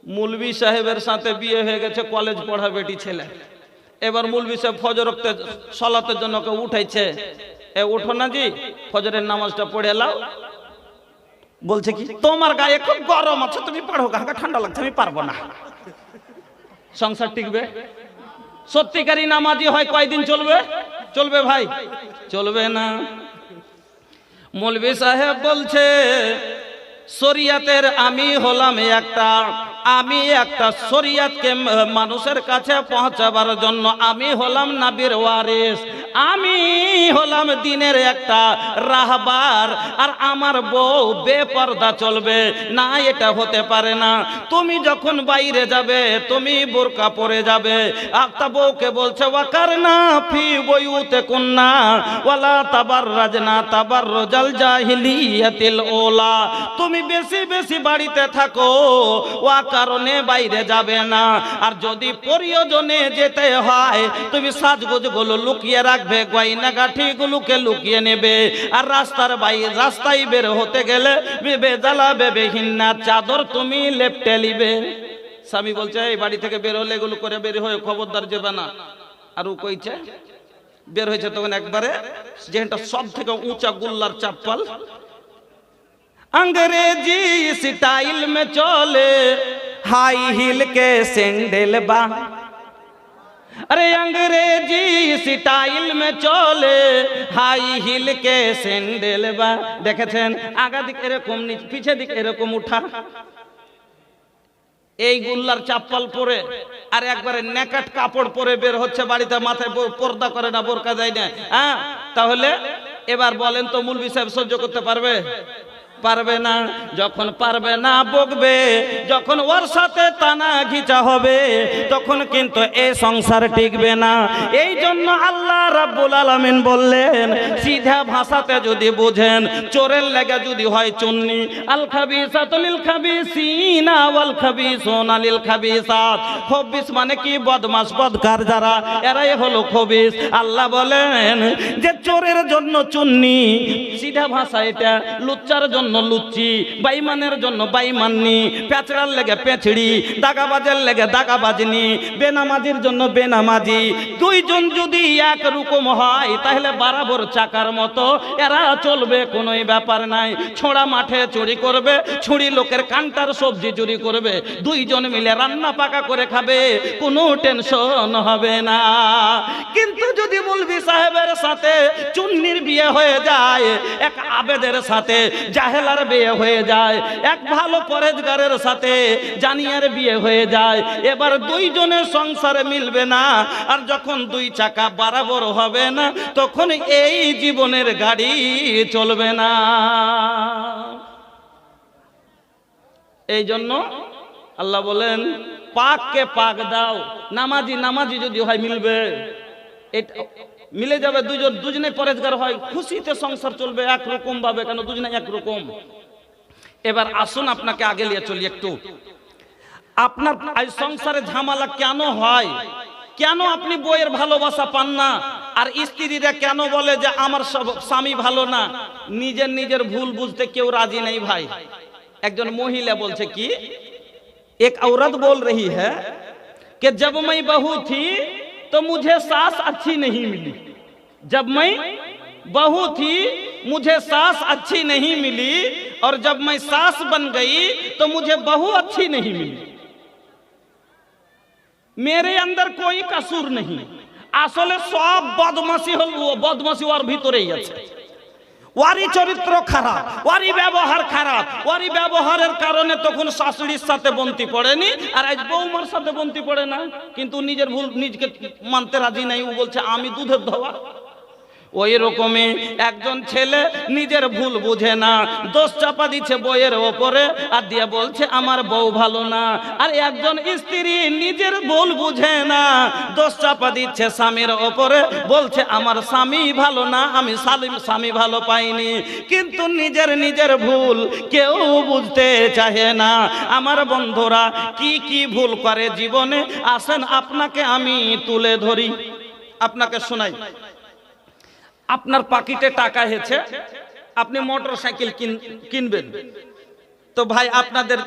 মৌলভী সাহেবের সাথে বিয়ে হয়ে গেছে, কলেজ পড়া বেটি ছেলে। এবার মৌলভী সাহেব ফজর ওয়াক্তে সালাতের জন্য ওকে উঠাইছে, এ উঠো না জি, ফজরের নামাজটা পড়ে এলাও। বলছে কি, তোমার গায়ে খুব গরম আছে, তুমি পড়ো, গায়ে ঠান্ডা লাগছে, আমি পারবো না। সংসার টিকবে? সত্যিকারী নামাজি হয় কয়দিন চলবে? চলবে ভাই? চলবে না। মৌলভী সাহেব বলছে শরিয়াতের আমি হলাম একটা শরিয়াতকে মানুষের কাছে পৌঁছাবার জন্য আমি হলাম নবীর ওয়ারিস, আমি হলাম দিনের একটা রাহবার, আর আমার বউ বেপরদা চলবে না, এটা হতে পারে না। তুমি যখন বাইরে যাবে তুমি বোরকা পরে যাবে। একটা বউকে বলছে ওয়াকারনা ফি বুয়ুতিকুন্না ওয়ালা তাবাররাজনা তাবাররুজাল জাহিলিয়াতিল ওলা, তুমি বেশি বেশি বাড়িতে থাকো, ওয়া কারণে বাইরে যাবে না। আর যদি প্রয়োজনে যেতে হয় তুমি সাজগোজগুলো লুকিয়ে রাখবে, গয়নাগাঠিগুলোকে লুকিয়ে নেবে। আর রাস্তায় বের হতে গেলে বেজালা বেবেহিন্না চাদর তুমি লেপটে নিবে। স্বামী বলছে এই বাড়ি থেকে বের হলে এগুলো করে বের হয়ে খবরদার যাবে না। আর ও কইছে বের হয়েছে তখন একবারে যেটা সব থেকে উঁচা গুল্লার চাপ্পল, अंग्रेजी स्टाइल में चले हाई हिल के सैंडल बा, अरे अंग्रेजी स्टाइल में चले हाई हिल के सैंडल बा। देखेছেন আগা দিক এরকম, পিছে দিক এরকম উঠা, এই গুল্লার চাপ্পল পরে আর একবারে নেকাট কাপড় পরে বের হচ্ছে বাড়িতে, মাথায় পর্দা করে না, বোরকা দেয় না। হ্যাঁ, তাহলে এবার বলেন তো মৌলভী সাহেব সহ্য করতে পারবে? পারবে না। যখন পারবে না বকবে, যখন ওর সাথে টানা ঘিচা হবে, তখন কিন্তু এই সংসার টিকবে না। এই জন্য আল্লাহ রাব্বুল আলামিন বললেন সিধা ভাষাতে যদি বুঝেন, চোরের লেগে যদি হয় চুন্নি, আল খাবিসাতু লিল খাবিসিনা ওয়াল খাবিসুনা লিল খাবিসাত। খবিস মানে কি? বদমাশ, বদকার যারা, এরাই হলো খবিস। আল্লাহ বলেন যে চোরের জন্য চুন্নি, সিধা ভাষা এটা, লুচ্চার জন্য লুচ্চি, বাইমানের জন্য বাইমাননি, পেঁচড়ার লেগে পেঁচড়ি, দাগাবাজের লেগে দাগাবাজনি, বেনামাজির জন্য বেনামাজি। দুইজন যদি এক রকম হয় তাহলে বরাবর চাকার মতো এরা চলবে, কোনো ব্যাপার নাই। ছোড়া মাঠে চুরি করবে, ছুরি লোকের কান্টার সবজি চুরি করবে, দুইজন মিলে রান্না পাকা করে খাবে, কোনো টেনশন হবে না। কিন্তু যদি মৌলভী সাহেবের সাথে চুন্নির বিয়ে হয়ে যায়, এক আবেদের সাথে জাহেলার বিয়ে হয়ে যায়, এক ভালো পরেজগারের সাথে জানিয়ার বিয়ে হয়ে যায়, এবার দুইজনের সংসারে মিলবে না। আর যখন দুই চাকা বরাবর হবে না, তখন এই জীবনের গাড়ি চলবে না। এই জন্য আল্লাহ বলেন পাককে পাক দাও। নামাজি নামাজি যদি হয় মিলবে, এটা মিলে যাবে। দুজনে পরেজগার হয়, খুশিতে সংসার চলবে একরকম ভাবে, কেন দুজনে একরকম। এবার আসুন আপনাকে আগে নিয়ে চলি একটু। আপনার সংসারে ঝামেলা কেন হয়? কেন আপনি বইয়ের ভালোবাসা পান না? আর স্ত্রীরা কেন বলে যে আমার স্বামী ভালো না? নিজের ভুল বুঝতে কেউ রাজি নেই ভাই। একজন মহিলা বলছে কি, एक औरत बोल रही है कि जब मैं बहू थी तो मुझे सास अच्छी नहीं मिली, जब मैं बहू थी मुझे सास अच्छी नहीं मिली, और जब मैं सास बन गई तो मुझे बहू अच्छी नहीं मिली। मेरे अंदर कोई कसूर नहीं, আসলে সব বদমাশি ওর ভিতরেই আছে। ওয়ারি চরিত্র খারাপ, ওয়ারি ব্যবহার খারাপ, ওয়ারি ব্যবহারের কারণে তখন শাশুড়ির সাথে বন্তি পড়েনি, আর আজ বৌমার সাথে বন্তি পড়ে না। কিন্তু নিজের ভুল নিজকে মানতে রাজি নাই, ও বলছে আমি দুধের ধোয়া। ওই রকমই একজন ছেলে নিজের ভুল বুঝে না, দোষ চাপা দিচ্ছে বউয়ের ওপরে, আর দিয়ে বলছে আমার বউ ভালো না। আর একজন স্ত্রী নিজের ভুল বুঝে না, দোষ চাপা দিচ্ছে স্বামীর ওপরে, বলছে আমার স্বামী ভালো না, আমি স্বামী ভালো পাইনি। কিন্তু নিজের ভুল কেউ বুঝতে চাহে না। আমার বন্ধুরা কি কি ভুল করে জীবনে, আসেন আপনাকে আমি তুলে ধরি, আপনাকে শোনাই। আপনার পকেটে টাকা আছে, আপনি মোটরসাইকেল কিনবেন, তো ভাই আপনাদের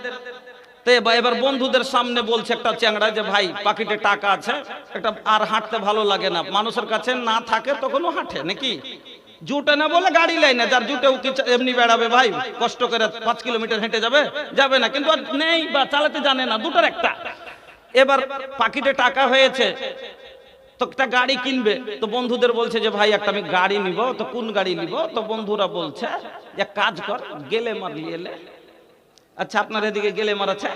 তো এবার বন্ধুদের সামনে বলছে একটা চ্যাংড়া যে ভাই পাকিটে টাকা আছে, একটা আর হাঁটতে ভালো লাগে না, মানুষের কাছে না থাকে তখনও হাঁটে নাকি, জুটে না বলে গাড়ি লাই না, যার জুটে এমনি বেড়াবে ভাই, কষ্ট করে 5 কিলোমিটার হেঁটে যাবে না, কিন্তু আর নেই বা চালাতে জানে না, দুটোর একটা। এবার পাকিটে টাকা হয়েছে তো একটা গাড়ি কিনবে, তো বন্ধুদের বলছে যে ভাই একটা আমি গাড়ি নিব, তো কোন গাড়ি নিব? তো বন্ধুরা বলছে যে কাজ কর, গেলে মার নিয়ে এলে। আচ্ছা, আপনার এদিকে গেলে মার আছে?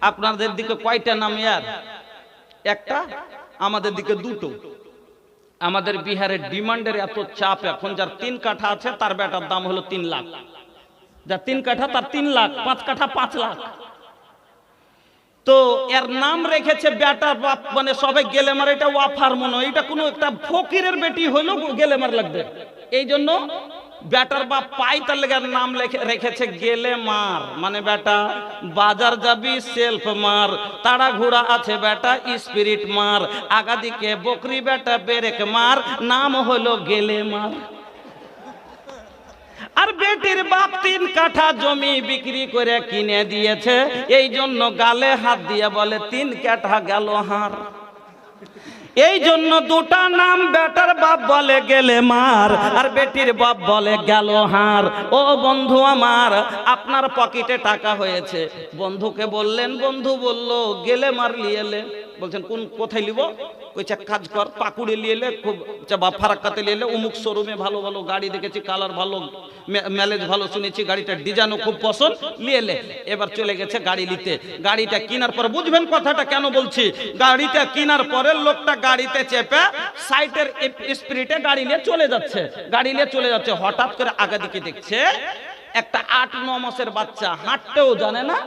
আপনাদের দিকে কয়টা নাম ইয়ার? একটা, আমাদের দিকে দুটো। আমাদের বিহারের ডিমান্ডের এত চাপ এখন, যার 3 কাঠা আছে তার বেটার দাম হলো 3 লাখ, যার 3 কাঠা তার 3 লাখ, 5 কাঠা 5 লাখ। তো এর নাম রেখেছে বেটার বাপ, মানে সবাই গেলেমার, এটা ওয়াফার মনে হয়, এটা কোনো একটা ফকিরের বেটি হইলেও গেলেমার লাগবে, এই জন্য বেটার বাপ পাই তার লেগে নাম রেখেছে গেলেমার। মানে বেটা বাজার যাবি সেলফ মার, তাড়া ঘোড়া আছে বেটা স্পিরিট মার, আগা দিকে বকরি বেটা বেরেক মার, নাম হলো গেলেমার। আর বেটির বাপ 3 কাঠা জমি বিক্রি করে কিনে দিয়েছে, এই জন্য গালে হাত দিয়ে বলে 3 কাঠা গেল হার। এই জন্য দুটা নাম, বেটার বাপ বলে গেলেমার আর বেটির বাপ বলে গেল হার। ও বন্ধু আমার, আপনার পকেটে টাকা হয়েছে, বন্ধুকে বললেন, বন্ধু বলল গেলেমার লিয়েলে। বলছেন কোথায় লিব? কইছে কাজ কর, পাকুড়ে লিয়েলে, খুব ফারাক্কাতে লিয়েলে, অমুক শোরুমে ভালো ভালো গাড়ি দেখেছি, কালার ভালো, মাইলেজ ভালো শুনেছি, গাড়িটার ডিজাইনও খুব পছন্দ, লিয়েলে। এবার চলে গেছে গাড়ি নিতে। গাড়িটা কেনার পর বুঝবেন কথাটা কেন বলছি, গাড়িটা কেনার পরে লোকটা গাড়িতে চেপে সাইটের স্পিরিটে গাড়ি নিয়ে চলে যাচ্ছে। হঠাৎ করে আগা দিকে দেখছে একটা 8-9 মাসের বাচ্চা, হাঁটতেও জানে না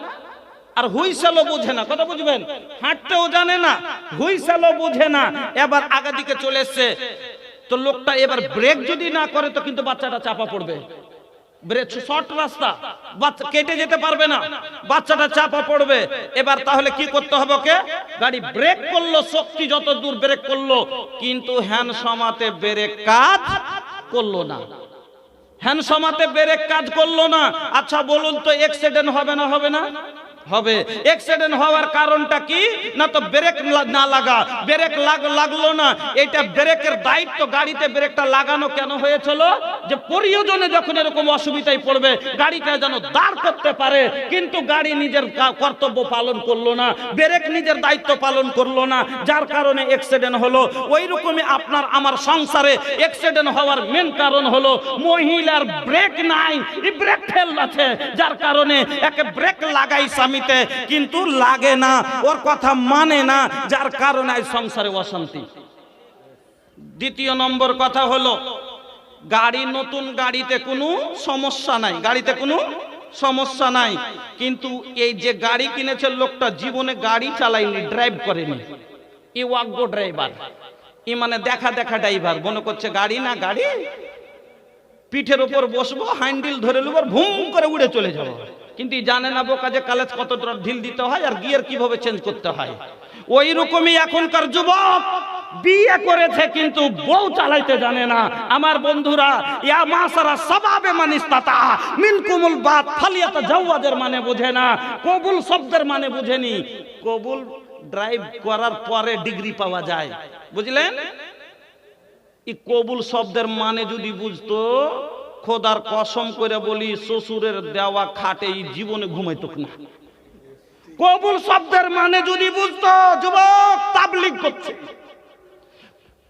আর হুইসেলও বুঝে না। কথা বুঝবেন, হাঁটতেও জানে না, হুইসেলও বুঝে না। এবার আগা দিকে চলে এসছে, তো লোকটা এবার ব্রেক যদি না করে তো কিন্তু বাচ্চাটা চাপা পড়বে। ব্রেক শর্ট রাস্তা, বাচ্চা কেটে যেতে পারবে না, বাচ্চাটা চাপা পড়বে। এবার তাহলে কি করতে হবে ওকে? গাড়ি ব্রেক করলো, শক্তি যত দূর ব্রেক করলো, কিন্তু হ্যান্ড সমাতে ব্রেক কাজ করলো না, হ্যান্ড সমাতে ব্রেক কাজ করলো না। আচ্ছা বলুন তো, অ্যাক্সিডেন্ট হবে না হবে না? হবে। অ্যাক্সিডেন্ট হওয়ার কারণটা কি? না তো ব্রেক না লাগা, ব্রেক লাগলো না। এটা ব্রেকের দায়িত্ব, গাড়িতে ব্রেকটা লাগানো কেন হয়েছিল? যে প্রয়োজনে যখন এরকম অসুবিধায় পড়বে গাড়িটা যেন দাঁড় করতে পারে, কিন্তু গাড়ি নিজের কর্তব্য পালন করলো না, ব্রেক নিজের দায়িত্ব পালন করলো না, যার কারণে অ্যাক্সিডেন্ট হলো। ওই রকমই আপনার আমার সংসারে অ্যাক্সিডেন্ট হওয়ার মেন কারণ হলো মহিলার ব্রেক নাই, ব্রেক ফেল আছে, যার কারণে একে ব্রেক লাগাই কিন্তু লাগে না, ওর কথা মানে না, যার কারণে সংসারে অশান্তি। দ্বিতীয় নম্বর কথা হলো, গাড়ি নতুন, গাড়িতে কোনো সমস্যা নাই, গাড়িতে কোনো সমস্যা নাই, কিন্তু এই যে গাড়ি কিনেছে লোকটা জীবনে গাড়ি চালায়নি, ড্রাইভ করেনি, ই অজ্ঞ ড্রাইভার, ই মানে দেখা ড্রাইভার, মনে করছে গাড়ি না গাড়ি, পিঠের উপর বসবো, হ্যান্ডেল ধরে নেবো, ভুম করে উড়ে চলে যাবো, কিন্তু জানে না বোকা যে কালেজ কতটা ঢিল দিতে হয় আর গিয়ার কিভাবে চেঞ্জ করতে হয়। ওই রকমই এখনকার যুবক বিয়ে করেছে কিন্তু বউ চালাইতে জানে না। আমার বন্ধুরা, ইয়া মাসারা সবাবে মানিস্তাতা মিনকুমুল বাত ফালিয়াতাজাওয়াজের মানে বুঝে না, কবুল শব্দের মানে বুঝেনি। কবুল ড্রাইভ করার পরে ডিগ্রি পাওয়া যায়, বুঝলেন? এই কবুল শব্দের মানে যদি বুঝতো, খোদার কসম করে বলি শ্বশুরের দেওয়া খাটে জীবনে ঘুমাইতো না। কবুল শব্দের মানে যদি বুঝতো, যুবক তাবলীগ করছে,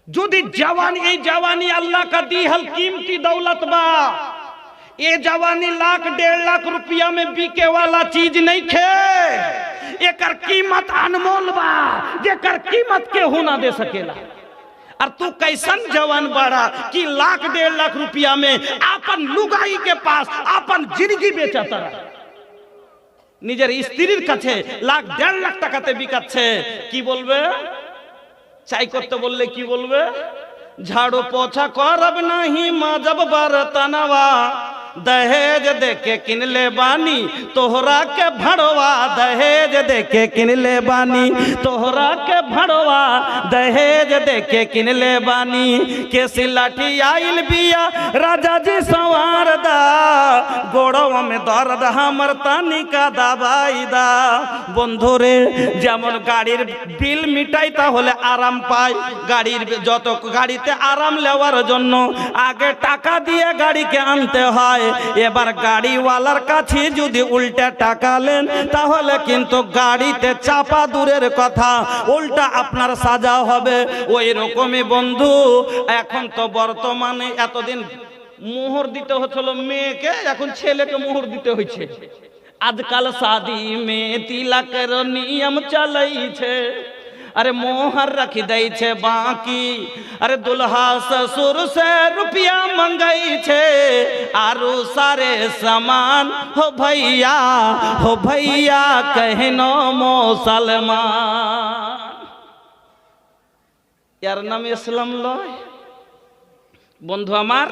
যদি जवानी, ये जवानी अल्लाह का दी हल कीमती दौलत बा, ये जवानी 1.5 लाख रुपया में बिके वाला चीज नहीं खे, एकर कीमत अनमोल बा, जेकर कीमत केहू ना दे सकेला। और तू कैसन जवान बड़ा कि 1.5 लाख रुपया में अपन लुगाई के पास अपन जिंदगी बेचाता, निजेर स्त्रीर काछे 1.5 लाख टाकाते बिकाচ্ছে। কি বলবে? চাই করতে বললে কি বলবে? ঝাড়ু পোছা করব নাহি মাজব বরতনवा, दहेज देके किनले बानी तोहरा के भड़वा, दहेज देके किनले बानी तोहरा के भड़वा, दहेज देके किनले बानी। केसी लाठी आइल बिया राजा जी संवार दा, गोड़वा में दर्द हमर तानी का दबाई दा। বন্ধুরে যেমন গাড়ির বিল মিটাই তাহলে আরাম পায়, গাড়ির যত গাড়িতে আরাম নেওয়ার জন্য আগে টাকা দিয়ে গাড়িকে আনতে হয়। এবার গাড়িওয়ালার কাছে যদি উল্টা টাকা নেন তাহলে কিন্তু গাড়িতে চাপা দূরের কথা উল্টা আপনার সাজা হবে। ওই রকমই বন্ধু এখন তো বর্তমানে এতদিন মোহর দিতে হচ্ছিল মেয়েকে, এখন ছেলেকে মোহর দিতে হয়েছে। आजकल शादी में तिलक नियम चलई छे, अरे मोहर रख दे छे बाकी, अरे दुल्हा ससुर से रुपया मंगई छे, आरु सारे सामान हो भैया कहनो मुसलमान। यार नाम इस्लाम लय बंधु आमार,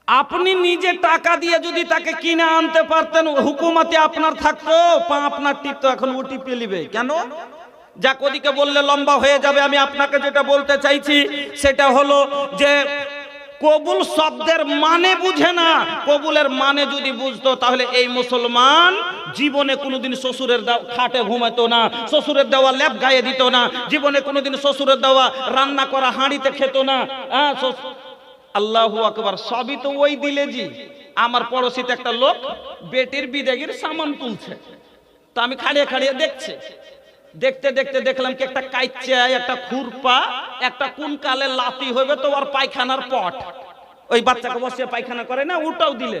আপনি নিজে টাকা দিয়ে যদি তাকে কিনে আনতে পারতেন হুকুমতে আপনার থাকতো, পা আপনার টিপতো, এখন ও টিপে নিবে কেন? যাক ওদিকে বললে লম্বা হয়ে যাবে। আমি আপনাকে যেটা বলতে চাইছি সেটা হলো যে কবুল শব্দের মানে বুঝে না। কবুলের মানে যদি বুঝতো তাহলে এই মুসলমান জীবনে কোনোদিন শ্বশুরের খাটে ঘুমাতো না, শ্বশুরের দেওয়া ল্যাপ গায়ে দিত না, জীবনে কোনোদিন শ্বশুরের দেওয়া রান্না করা হাঁড়িতে খেত না। আল্লাহু আকবার, সবই তো ওই দিলে জি। আমার পড়োশিতে একটা লোক বেটির বিদেগির সামান তুলছে, তো আমি খাড়িয়ে খাড়িয়ে দেখছি। দেখতে দেখতে দেখলাম কি একটা কাইচা, একটা খুরপা, একটা কোন কালে লাতি হবে তো ওর পায়খানার পট, ওই বাচ্চাকে বসে পায়খানা করে না, ওটাও দিলে।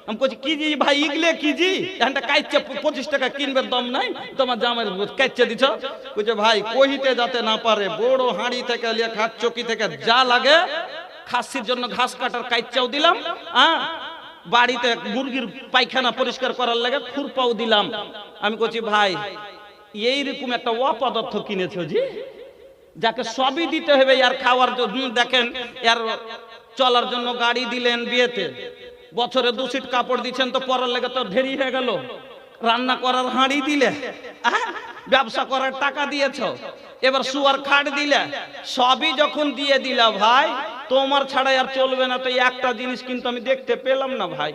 আমি বলছি কি জি ভাই ইগলে কি জি, একটা কাইচা 25 টাকা কিনবে দম নাই, তোমার জামাইয়ের কাইচা দিছ। বলছে ভাই কহিতে যাতে না পারে, বড় হাঁড়ি থেকে লিয়ে খাট চকি থেকে যা লাগে, খাসির জন্য ঘাস কাটার কাইচাও দিলাম, বাড়িতে মুরগির পায়খানা পরিষ্কার করার লাগে খুরপাও দিলাম। আমি বলছি ভাই এইরকম একটা অপদার্থ কিনেছো জি, যাকে সবই দিতে হবে। আর খাওয়ার জন্য দেখেন, আর চলার জন্য গাড়ি দিলেন, বিয়েতে বছরে 2 সিট কাপড় দিচ্ছেন, তো পরার লেগে তো ঢেরি হয়ে গেল। রান্না করার হাঁড়ি দিলে, ব্যবসা করার টাকা দিয়েছ, এবার শুয়ার খাট দিলে, সবই যখন দিয়ে দিলা ভাই তোমার ছাড়াই আর চলবে না। তো একটা জিনিস কিন্তু আমি দেখতে পেলাম না ভাই,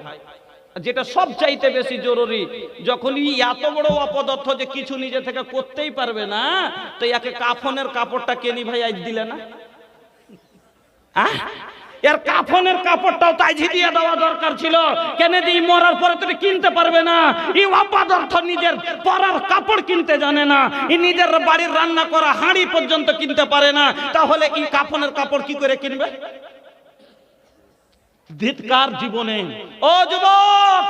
যেটা সব চাইতে বেশি জরুরি। যখন এত বড় অপদার্থ যে কিছু নিজে থেকে করতেই পারবে না, তো একে কাফনের কাপড়টা কেনি ভাই আজ দিলে না? এর কাফনের কাপড়টাও তো আজই দিয়ে দেওয়া দরকার ছিল। কেন দিই মরার পরে তুমি কিনতে পারবে না? এই অপদার্থ নিজের পরার কাপড় কিনতে জানে না, এই নিজের বাড়ির রান্না করা হাঁড়ি পর্যন্ত কিনতে পারে না, তাহলে এই কাফনের কাপড় কি করে কিনবে? ধিক্কার জীবনে। ও যুবক,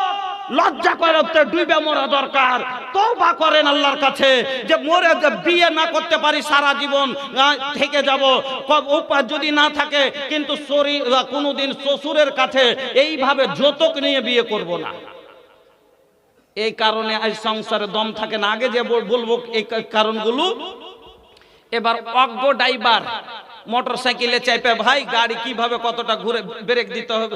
লজ্জা করে ডুবে মরা দরকার। তওবা করেন আল্লাহর কাছে যে মরে বিয়ে না করতে পারি সারা জীবন থেকে যাব, উপায় যদি না থাকে কিন্তু কোনোদিন শ্বশুরের কাছে এইভাবে যৌতুক নিয়ে বিয়ে করব না। এই কারণে আজ সংসারে দম থাকে না। আগে যে বলবো এই কারণগুলো। এবার অজ্ঞ ড্রাইভার মোটরসাইকেলে চাইপে ভাই গাড়ি কিভাবে কতটা ঘুরে ব্রেক দিতে হবে,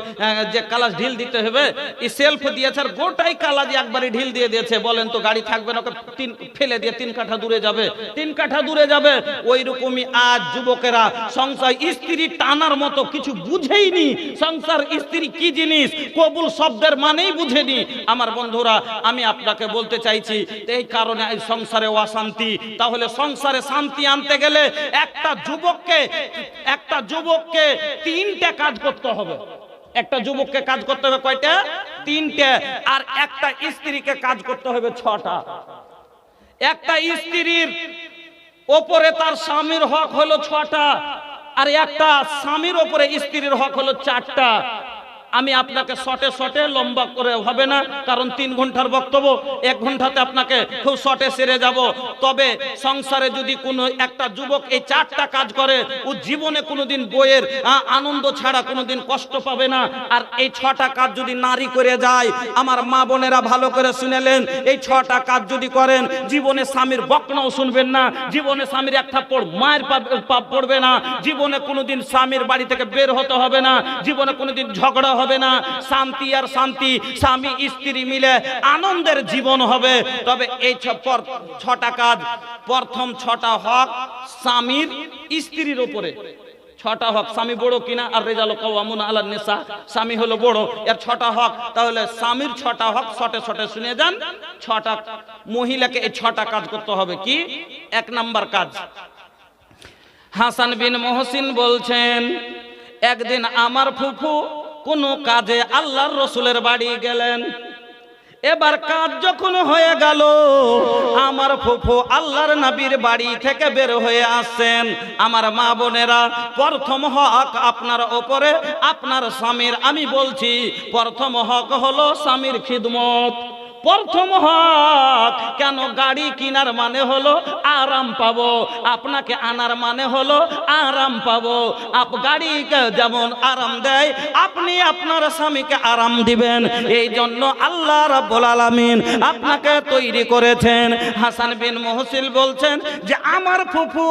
যে কালাস ঢিল দিতে হবে, এই সেলফ দিয়েছে আর গোটাই কালাজি একবারই ঢিল দিয়ে দিয়েছে। বলেন তো গাড়ি থাকবে না, ফেলে দিয়ে 3 কাঠা দূরে যাবে, 3 কাঠা দূরে যাবে। ওই রকমই আজ যুবকেরা সংসার স্ত্রী টানার মতো কিছু বুঝেইনি। সংসার স্ত্রী কি জিনিস কবুল শব্দের মানেই বুঝেনি। আমার বন্ধুরা, আমি আপনাকে বলতে চাইছি এই কারণে এই সংসারে অশান্তি। তাহলে সংসারে শান্তি আনতে গেলে একটা যুবককে 3টে কাজ করতে হবে। একটা যুবককে কাজ করতে হবে কয়টা? 3টে। আর একটা স্ত্রীকে কাজ করতে হবে 6টা। একটা স্ত্রীর ওপরে তার স্বামীর হক হলো 6টা, আর একটা স্বামীর ওপরে স্ত্রীর হক হলো 4টা। আমি আপনাকে শর্টে লম্বা করে হবে না, কারণ 3 ঘন্টার বক্তব্য 1 ঘন্টাতে আপনাকে খুব শর্টে সেরে যাব। তবে সংসারে যদি কোনো একটা যুবক এই 4টা কাজ করে, ও জীবনে কোনোদিন বইয়ের আনন্দ ছাড়া কোনোদিন কষ্ট পাবে না। আর এই 6টা কাজ যদি নারী করে যায়, আমার মা বোনেরা ভালো করে শুনেলেন, এই 6টা কাজ যদি করেন জীবনে স্বামীর বকনাও শুনবেন না, জীবনে স্বামীর এক থাপ্পড় মায়ের পড়বে না, জীবনে কোনোদিন স্বামীর বাড়ি থেকে বের হতে হবে না, জীবনে কোনোদিন ঝগড়া হবে হবে না, শান্তি আর শান্তি, স্বামী স্ত্রী মিলে আনন্দের জীবন হবে। তবে এই ছটা কাজ, প্রথম ছটা হক স্বামীর স্ত্রীর উপরে। ছটা হক, স্বামী বড় কিনা, আর রিজালু কাওয়ামুনা আলান নিসা, স্বামী হলো বড়, এর ছটা হক। তাহলে স্বামীর ছটা হক শটে শটে শুনে যান। ছটা মহিলাকে এই ছটা কাজ করতে হবে। কি? এক নাম্বার কাজ, হাসান বিন মুহসিন বলছেন, একদিন আমার ফুফু কোনো কাজে আল্লাহর রসুলের বাড়ি গেলেন। এবার কাজ যখন হয়ে গেল, আমার ফুফু আল্লাহর নবীর বাড়ি থেকে বের হয়ে আসছেন। আমার মা বোনেরা, প্রথম হক আপনার ওপরে আপনার স্বামীর। আমি বলছি, প্রথম হক হলো স্বামীর খিদমত। প্রথম হক কেন? গাড়ি কেনার মানে হলো আরাম পাবো, আপনাকে আনার মানে হলো আরাম পাবো। গাড়িকে যেমন আরাম দেয়, আপনি আপনার স্বামীকে আরাম দিবেন। এই জন্য আল্লাহ রাব্বুল আলামিন আপনাকে তৈরি করেছেন। হাসান বিন মুহসিন বলছেন যে আমার ফুফু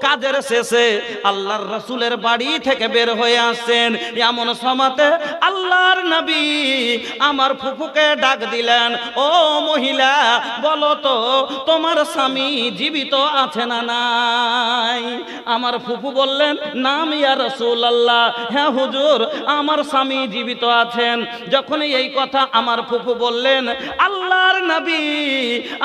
কাজের শেষে আল্লাহর রাসূলের বাড়ি থেকে বের হয়ে আসছেন। এমন সময়তে আল্লাহর নবী আমার ফুফুকে ডাক দিলেন, ও মহিলা, বলো তো তোমার স্বামী জীবিত আছে না নাই? আমার ফুফু বললেন, নাম ইয়া রাসূলুল্লাহ, হ্যাঁ হুজুর, আমার স্বামী জীবিত আছেন। যখন এই কথা আমার ফুফু বললেন, আল্লাহর নবী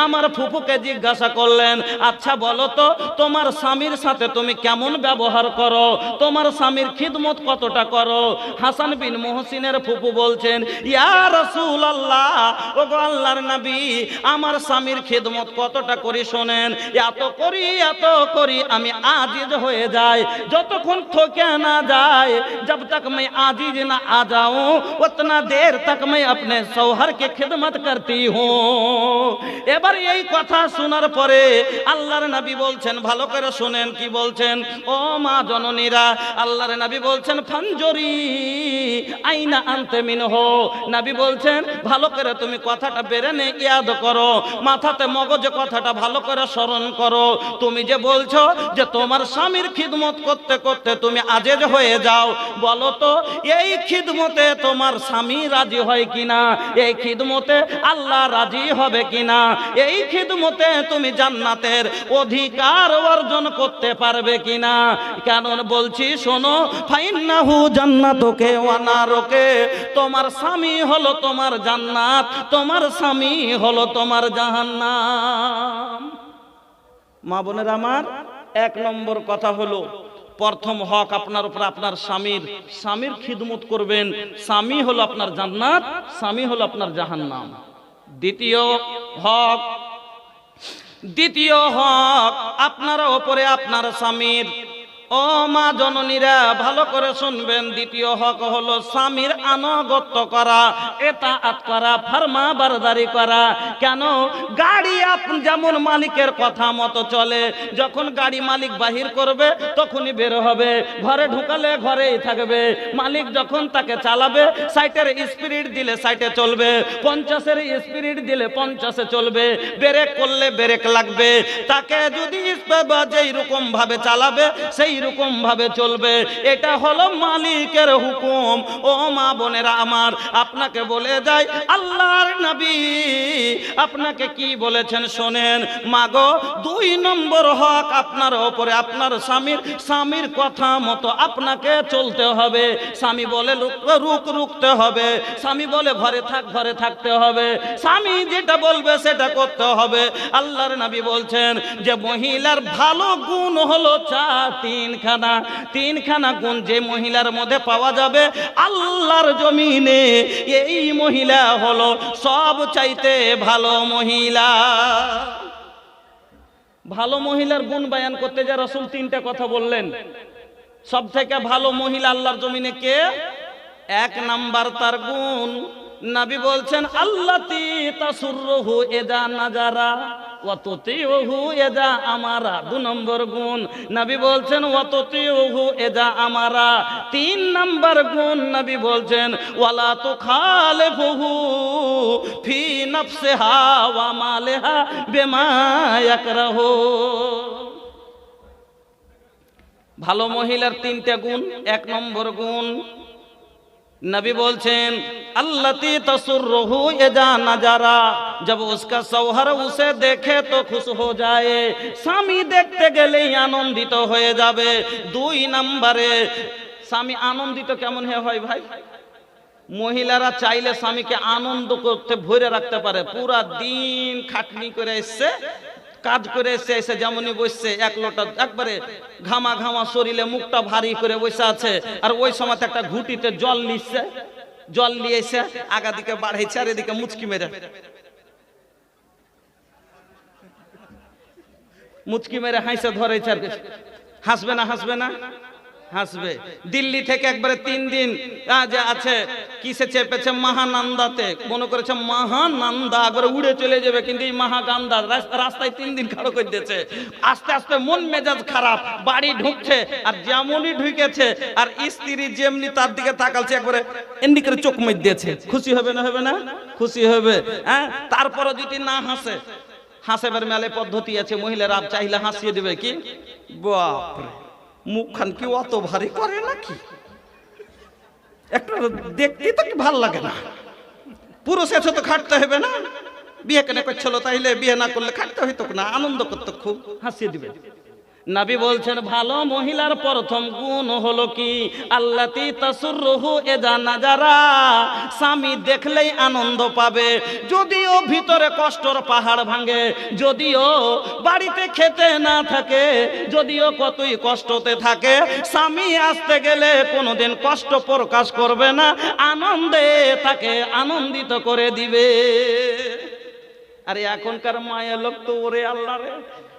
আমার ফুফুকে জিজ্ঞাসা করলেন, আচ্ছা বলো তো তোমার স্বামীর সাথে তুমি কেমন ব্যবহার করো, তোমার স্বামীর খিদমত কতটা করো? হাসান বিন মুহসিনের ফুফু বলছেন, ইয়া রাসূলুল্লাহ, ওগো আল্লাহর নবী, আমার স্বামীর খিদমত কতটা করি শোনেন। এত করি আমি আজিজ হয়ে যাই। যতক্ষণ থকে না যায়, जब तक मैं आजीज ना आ जाऊं, उतना देर तक मैं अपने शौहर की खिदमत करती हूँ। এবার এই কথা শোনার পরে আল্লাহর নবী বলছেন, ভালো করে শুনেন কি বলছেন, ও মা জননীরা, আল্লাহর নবী বলছেন, ফানজুরি আইনা আনতে মিনহু। নবী বলছেন, ভালো করে তুমি কথাটা বেরেনে ইয়াদ করো, মাথাতে মগজে কথাটা ভালো করে স্মরণ করো। তুমি যে বলছো যে তোমার স্বামীর খিদমত করতে করতে তুমি আজেজ হয়ে যাও, বলো তো এই খিদমতে তোমার স্বামী রাজি হয় কিনা? এই খিদমতে আল্লাহ রাজি হবে কিনা? এই খিদমতে তুমি জান্নাতের অধিকার অর্জন করতে পারবে কিনা? কেন বলছি শোনো, ফাইন্নাহু জান্নাতুকে ওয়া নারুকে, তোমার স্বামী হলো তোমার জান্নাত, তোমার স্বামী হলো তোমার জাহান্নাম। মা বোনের আমার, এক নম্বর কথা হলো, প্রথম হক আপনার উপর আপনার স্বামীর খিদমত করবেন। স্বামী হলো আপনার জান্নাত, স্বামী হলো আপনার জাহান্নাম। দ্বিতীয় হক আপনার উপরে আপনার স্বামীর। ও মা জননীরা, ভালো করে শুনবেন। দ্বিতীয় হক হলো স্বামীর আনুগত্য করা, ইতাআত করা, ফরমা বারদারি করা। কেন? গাড়ি যেমন মালিকের কথা মতো চলে, যখন গাড়ি মালিক বাহির করবে তখনই বের হবে, ঘরে ঢুকালে ঘরেই থাকবে। মালিক যখন তাকে চালাবে, 60-এর স্পিড দিলে 60-এ চলবে, 50-এর স্পিড দিলে 50-এ চলবে, ব্রেক করলে ব্রেক লাগবে। তাকে যদি যেই রকম ভাবে চালাবে সেই রকম ভাবে চলবে। এটা হলো মালিকের হুকুম। ও মা বোনেরা আমার, আপনাকে বলে যায়, আল্লাহর নবী আপনাকে কি বলেছেন শোনেন। মাগো, 2 নম্বর হক আপনার উপরে আপনার স্বামীর কথা মতো আপনাকে চলতে হবে। স্বামী বলে রুকতে হবে, স্বামী বলে ঘরে থাকতে হবে, স্বামী যেটা বলবে সেটা করতে হবে। আল্লাহর নবী বলছেন যে মহিলার ভালো গুণ হলো তিনখানা গুণ যে মহিলার মধ্যে পাওয়া যাবে আল্লাহর জমিনে, এই মহিলা হলো সব চাইতে ভালো মহিলা। ভালো মহিলার গুণ বয়ান করতে যা রাসূল 3টা কথা বললেন। সব থেকে ভালো মহিলা আল্লাহর জমিনে কে? 1 নাম্বার তার গুণ, নবী বলছেন, আল্লাতী তাসুররুহু ইযা নাজারা ওয়া তুতিউহু ইযা আমারা। 2 নম্বর গুণ নবী বলছেন, ওয়া তুতিউহু ইযা আমারা। 3 নম্বর গুণ নবী বলছেন, ওয়ালা তুখালিফুহু ফি নাফসিহা ওয়া মালিহা বিমা ইয়াকরাহু। ভালো মহিলার 3টা গুণ। 1 নম্বর গুণ, नबी बोलছেন अल्लती तसुर्रुहु इज़ा नजरा, जब उसका शौहर उसे देखे तो खुश हो जाए, স্বামী দেখতে গেলেই আনন্দিত হয়ে যাবে। 2 নম্বরে স্বামী আনন্দিত কেমন হয় ভাই? মহিলারা চাইলে স্বামীকে আনন্দ করতে ভরে রাখতে পারে। পুরা দিন খাটনি করে এসছে, কাজ করে এসে যেমনই বসছে, এক লোটা একবারে ঘামা ঘামা শরীরে, মুখটা ভারী করে বসে আছে, আর ওই সময় একটা ঘুটিতে জল নিচ্ছে, জল নিয়ে এসে আগা দিকে বাড়াইছে আর এদিকে মুচকি মেরে হাসে ধরেছে। আর হাসবে না? হাসবে না? হাসবে। দিল্লি থেকে একবারে 3 দিন যে আছে কিসে চেপেছে, মহানন্দাতে, মনে করেছে মহানন্দা একবারে উড়ে চলে যাবে, কিন্তু এই মহাগান্দা রাস্তায় 3 দিন খাড়ো করে দিয়েছে। আস্তে আস্তে মন মেজাজ খারাপ, বাড়ি ঢুকছে, আর যেমনই ঢুকেছে আর স্ত্রী যেমনি তার দিকে তাকালছে, একবারে এমনি করে চোখ মেরে দিয়েছে। খুশি হবে না? হবে না? খুশি হবে। হ্যাঁ, তারপরে যদি না হাসে, হাসেবার মেলে পদ্ধতি আছে, মহিলারা চাইলে হাসিয়ে দেবে। কি বাপরে, মুখখান কি অত ভারী করে নাকি? একটা দেখতে তো কি ভাল লাগে না? পুরুষ এসে তো খাটতে হবে না? বিয়ে কেন করছিল? তাইলে বিয়ে না করলে খাটতে হইতো না? আনন্দ করতো, খুব হাসিয়ে দিবে। নবী বলছেন ভালো মহিলার প্রথম গুণ হলো কি, আল্লাতি তাসুররুহু ইযা নাজারা, স্বামী দেখলেই আনন্দ পাবে। যদিও ভিতরে কষ্টর পাহাড় ভাঙে, যদিও বাড়িতে খেতে না থাকে, যদিও কতই কষ্টতে থাকে, স্বামী আসতে গেলে কোনোদিন কষ্ট প্রকাশ করবে না, আনন্দে তাকে আনন্দিত করে দিবে। আরে এখনকার মায়ের লোক তো ওরে আল্লাহ রে,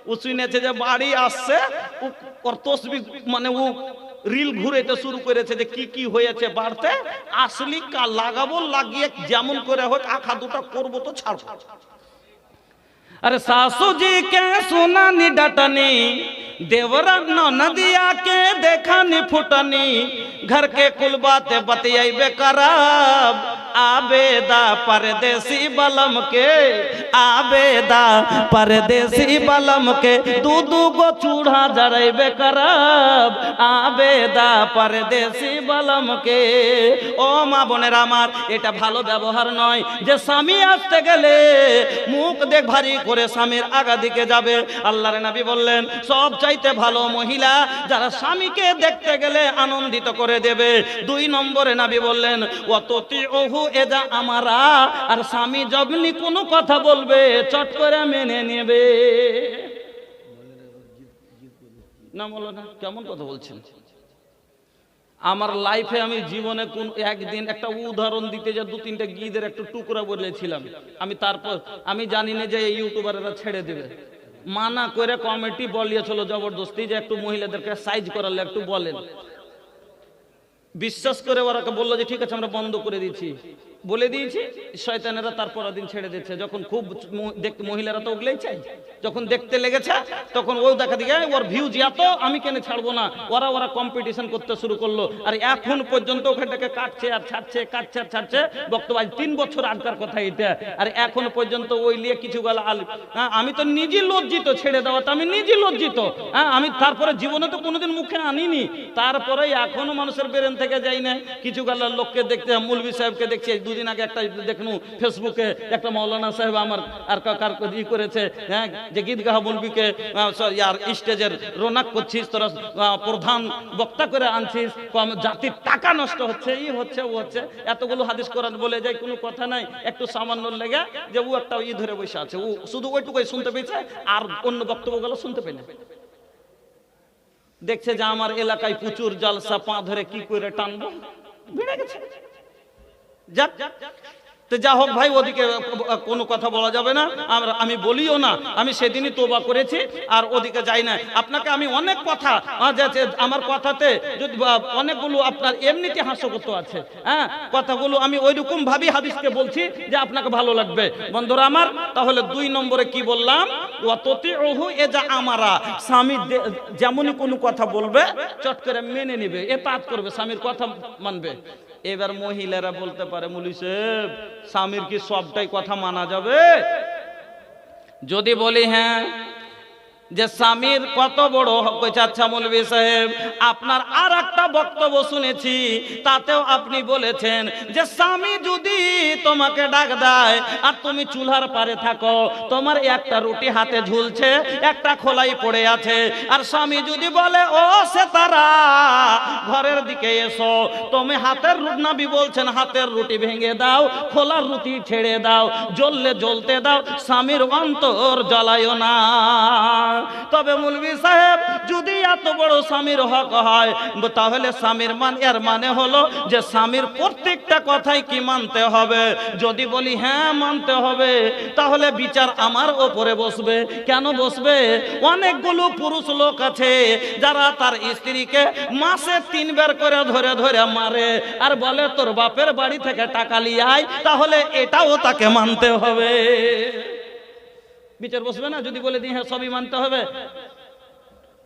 ও শুনেছে যে বাড়ি আসছে, ওর তসবিহ মানে ও রিল ঘুরাইতে শুরু করেছে যে কি কি হয়েছে বাড়তে, আসলি লাগাবো, লাগিয়ে যেমন করে হোক আখা দুটা করবো তো ছাড়বো। अरे सासू जी के सुनानी डटनी, देवरा नदिया के देखानी फुटनी, घर के कुल बातें बतियाइबे करब, आबेदा परदेसी बलम के, आबेदा परदेसी बलम के, दू गो चूड़ा जरैबे करब, आबेदा परदेसी बलम के। ओ मा बोनेरा आमार, এটা ভালো ব্যবহার নয় যে স্বামী আসতে গেলে মুখ দেখ ভারী করে স্বামীর আগা দিকে যাবে। আল্লাহর নবী বললেন সব চাইতে ভালো মহিলা যারা স্বামীকে দেখতে গেলে আনন্দিত করে দেবে। 2 নম্বরে নবী বললেন ওয়াতুতিউহু ইযা আমারা, আর স্বামী যখনই কোনো কথা বলবে চট করে মেনে নেবে। না বলো না, কেমন কথা বলছেন? আমার লাইফে আমি জীবনে কোন একদিন একটা উদাহরণ দিতে যা 2-3টা গীদের একটা টুকরা বলেছিলাম, আমি তারপর আমি জানি না যে এই ইউটিউবাররা ছেড়ে দেবে, মানা করে কমিটি বলিয়েছিল জবরদস্তি যে একটু মহিলাদেরকে সাইজ করালে একটু বলেন। বিশ্বাস করে ওরা বললো যে ঠিক আছে আমরা বন্ধ করে দিয়েছি, বলে দিয়েছি। শয়তানেরা তারপর দিন ছেড়ে দিচ্ছে। যখন খুব দেখতে মহিলারা তো ওগুলোই চাই, যখন দেখতে লেগেছে তখন ও দেখা দিকে ওর ভিউজ এত, আমি কেন ছাড়বো না, ওরা কম্পিটিশন করতে শুরু করলো। আর এখন পর্যন্ত ওখানটাকে কাটছে আর ছাড়ছে, কাটছে আর ছাড়ছে। বক্তব্য 3 বছর আগকার কথা এটা, আর এখন পর্যন্ত ওই নিয়ে কিছু গেল। আমি তো নিজে লজ্জিত, ছেড়ে দেওয়াতে আমি নিজে লজ্জিত। আমি তারপরে জীবনে তো কোনোদিন মুখে আনিনি, তারপরে এখনো মানুষের বেরেন থেকে যাই না। কিছু গেল লোককে দেখতে, মৌলভী সাহেবকে দেখছি। 2 দিন আগে একটা দেখনু ফেসবুকে, একটা মৌলানা সাহেব আমার আর কার করেছে, হ্যাঁ, যে গীতগাহ মৌলভীকে আর স্টেজের রোনাক করছিস, তোরা প্রধান বক্তা করে আনছিস, জাতির টাকা নষ্ট হচ্ছে, ই হচ্ছে ও হচ্ছে। এতগুলো হাদিস কোরআন বলে যায়, কোনো কথা নাই। একটু সামান্য লেগে যে ও একটা ই ধরে বসে আছে, ও শুধু ওইটুকুই শুনতে পেয়েছে, আর অন্য বক্তব্যগুলো শুনতে পেয়ে না। দেখছে যে আমার এলাকায় প্রচুর জলসা, পা ধরে কি করে টানবো, ভিড়ে গেছে। যাক, তো যা হোক ভাই, ওদিকে কোনো কথা বলা যাবে না, আমি বলিও না। আমি সেদিনই তোবা করেছি, আর ওদিকে যাই না। আপনাকে আমি অনেক কথা, আমার কথাতে যদি অনেকগুলো আপনার এমনিতে হাস্যকর আছে, হ্যাঁ, কথাগুলো আমি ওইরকম ভাবি হাদিসকে বলছি যে আপনাকে ভালো লাগবে। বন্ধুরা আমার, তাহলে 2 নম্বরে কি বললাম, ওয়াতুতিউহু ইযা আমারা, স্বামী যেমনই কোনো কথা বলবে চট করে মেনে নেবে, ইতাআত করবে, স্বামীর কথা মানবে। এবার মহিলারা বলতে পারে মৌলভী সাহেব স্বামীর কি সবটাই কথা মানা যাবে? যদি বলি হ্যাঁ, যে স্বামীর কত বড় হক হয়েছে। আচ্ছা মৌলভী সাহেব, আপনার আর একটা বক্তব্য শুনেছি, তাতেও আপনি বলেছেন যে স্বামী যদি তোমাকে ডাক দেয় আর তুমি চুলার পারে থাকো, তোমার একটা রুটি হাতে ঝুলছে, একটা খোলাই পড়ে আছে, আর স্বামী যদি বলে ও সে তারা ঘরের দিকে এসো, তুমি হাতের নবী বলছেন হাতের রুটি ভেঙে দাও, খোলার রুটি ছেড়ে দাও, জ্বললে জ্বলতে দাও, স্বামীর অন্তর জ্বালায়ও না। তবে মৌলভী সাহেব, যদি এত বড় স্বামীর হক হয়, তাহলে স্বামীর এর মানে হলো যে স্বামীর প্রত্যেকটা কথাই কি মানতে হবে? যদি বলি হ্যাঁ মানতে হবে, তাহলে বিচার আমার ওপরে বসবে। কেন বসবে? অনেকগুলো পুরুষ লোক আছে যারা তার স্ত্রীকে মাসে 3 বার করে ধরে ধরে মারে আর বলে তোর বাপের বাড়ি থেকে টাকা নিয়ে আয়, তাহলে এটাও তাকে মানতে হবে। বিচার বসবে না যদি বলে দিই হ্যাঁ সবই মানতে হবে?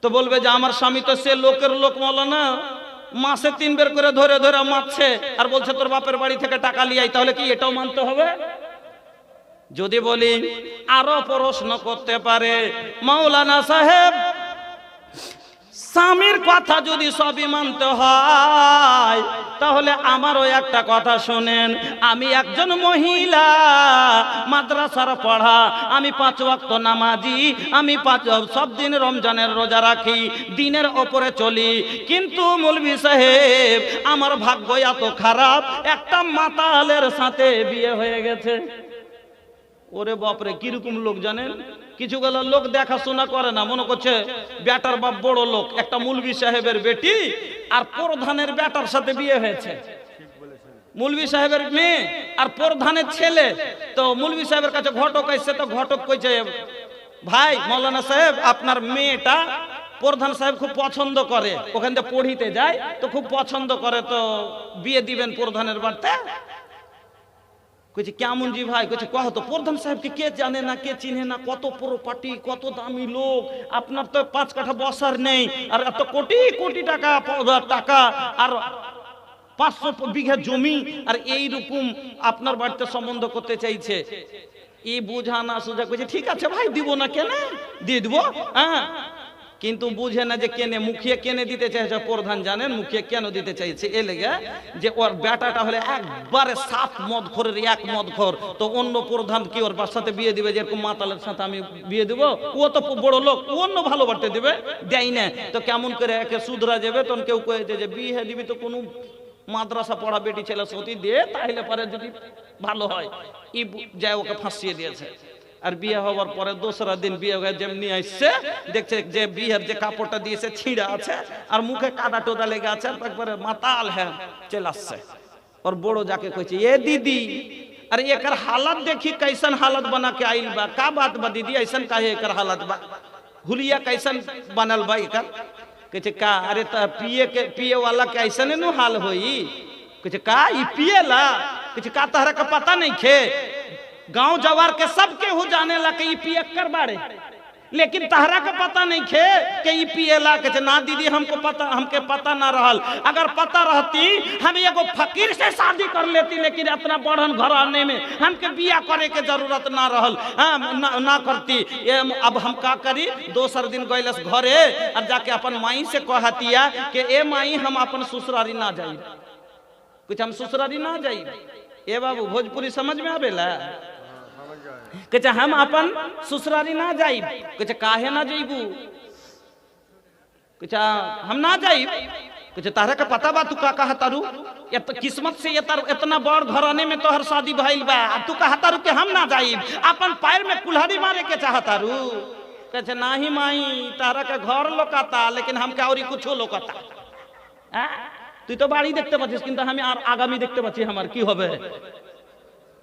তো বলবে যে আমার স্বামী তো সে লোকের লোক মৌলানা, মাসে 3 বার করে ধরে ধরে মারছে আর বলছে তোর বাপের বাড়ি থেকে টাকা নিয়ে আয়, তাহলে কি এটাও মানতে হবে? যদি বলি আরো প্রশ্ন করতে পারে মাওলানা সাহেব, স্বামীর কথা যদি সবই মানতে হয়, তাহলে আমারও একটা কথা শোনেন। আমি একজন মহিলা, মাদ্রাসার পড়া, আমি 5 ওয়াক্ত নামাজি, আমি সব দিন রমজানের রোজা রাখি, দিনের ওপরে চলি, কিন্তু মৌলভী সাহেব আমার ভাগ্য এত খারাপ, একটা মাতালের সাথে বিয়ে হয়ে গেছে। ওরে বাপরে, কিরকম লোক জানেন? কিছু গুলো লোক দেখাশোনা করে না, মনে করছে বেটার বাপ বড় লোক। একটা মৌলভী সাহেবের বেটি আর প্রধানের বেটার সাথে বিয়ে হয়েছে, মৌলভী সাহেবের মেয়ে আর প্রধানের ছেলে। তো মৌলভী সাহেবের কাছে ঘটক এসে, তো ঘটক কইছে ভাই মৌলানা সাহেব আপনার মেয়েটা প্রধান সাহেব খুব পছন্দ করে, ওখান থেকে পড়িতে যায় তো খুব পছন্দ করে, তো বিয়ে দিবেন প্রধানের বাড়িতে। কইছে কেমন জি ভাই? কইছে কহ তো প্রধান সাহেবকে কে জানে না, কে চিনে না, কত প্রপার্টি, কত দামি লোক, আপনার তো 5 কাঠা বসার নেই, আর এত কোটি কোটি টাকা টাকা আর 500 বিঘা জমি, আর এই রকম আপনার বাড়িতে সম্বন্ধ করতে চাইছে। এই বুঝা না সুঝা কইছে ঠিক আছে ভাই দিব না, কেন দিয়ে দিব। হ্যাঁ, কিন্তু বুঝে না যে কেনে মুখিয়ে কেনে দিতে চাইছে। প্রধান জানেন মুখিয়ে কেন দিতে চাইছে? এ লেগে যে ওর বেটাটা হলে একবারে 7 মদখোরের 1 মদখোর, তো অন্য প্রধান কি ওর সাথে বিয়ে দিবে? যেরকম মাতালের সাথে আমি বিয়ে দিব, ও তো বড় লোক, অন্য ভালো বাড়তে দিবে, দেয় না। তো কেমন করে একে সুধরা যাবে? তখন কেউ কয়েছে যে বিয়ে দিবি তো কোনো মাদ্রাসা পড়া বেটি ছেলে সতী দিয়ে, তাহলে পরে যদি ভালো হয়। ই যায় ওকে ফাঁসিয়ে দিয়েছে। আর বিয়ে হওয়ার পরে 2রা দিন বিয়ে হয়ে যেমনি আসছে, দেখছে যে বিয়ের যে কাপড়টা দিয়েছে ছিঁড়া আছে আর মুখে কাদা টোদা লেগে আছে, একবারে মাতাল হ্যাঁ চলে আসছে। और बड़ो जाके कहे ये दीदी अरे एकर हालत देखी कैसन हालत बना के आइल बा, का बात बा दीदी ऐसन काहे एकर हालत बा, हुलिया कैसन बनल बा एकर? कहे का अरे त पिए वाला के ऐसन नु हाल होई? कहे का ई पिएला? कहे का तहरा का पता नहीं खे? गांव जवार के सबके हो जाने ला के ई पिए कर बाड़े, लेकिन तहरा का पता नहीं खे कि ई पिएला? कहे ना दीदी हमको पता, हमके पता ना रहल, अगर पता रहती हम एगो फकीर से शादी कर लेती, लेकिन इतना बढ़न घराने में हमके बिया करे के जरूरत ना रहल, ना करती। अब हम का करी? दोसर दिन गइलस घरे और जाके अपन माई से कहतिया कि ए माई हम अपन ससुरारी ना जाई। कुछ हम ससुरारी ना जाई? ए बाबू भोजपुरी समझ में आवेला? कहते हम अपन ससुरारी ना जाइब। कहते काहे ना जाइबू? कहते हम ना जाइब। कहते तारा का पता बा तू का कहा तारू? किस्मत से ये तारू इतना बड़ घराने में तोहर शादी भइल बा, तू कहा तारू के हम ना जाइब, अपन पैर में कुल्हाड़ी मारे के चाहतारू? कहते नाही माई तारा का घर लोकाता, लेकिन हमके और कुछ लोकाता। তুই তো বাড়ি দেখতে পাচ্ছিস, কিন্তু আমি আর আগামী দেখতে পাচ্ছি আমার কি হবে।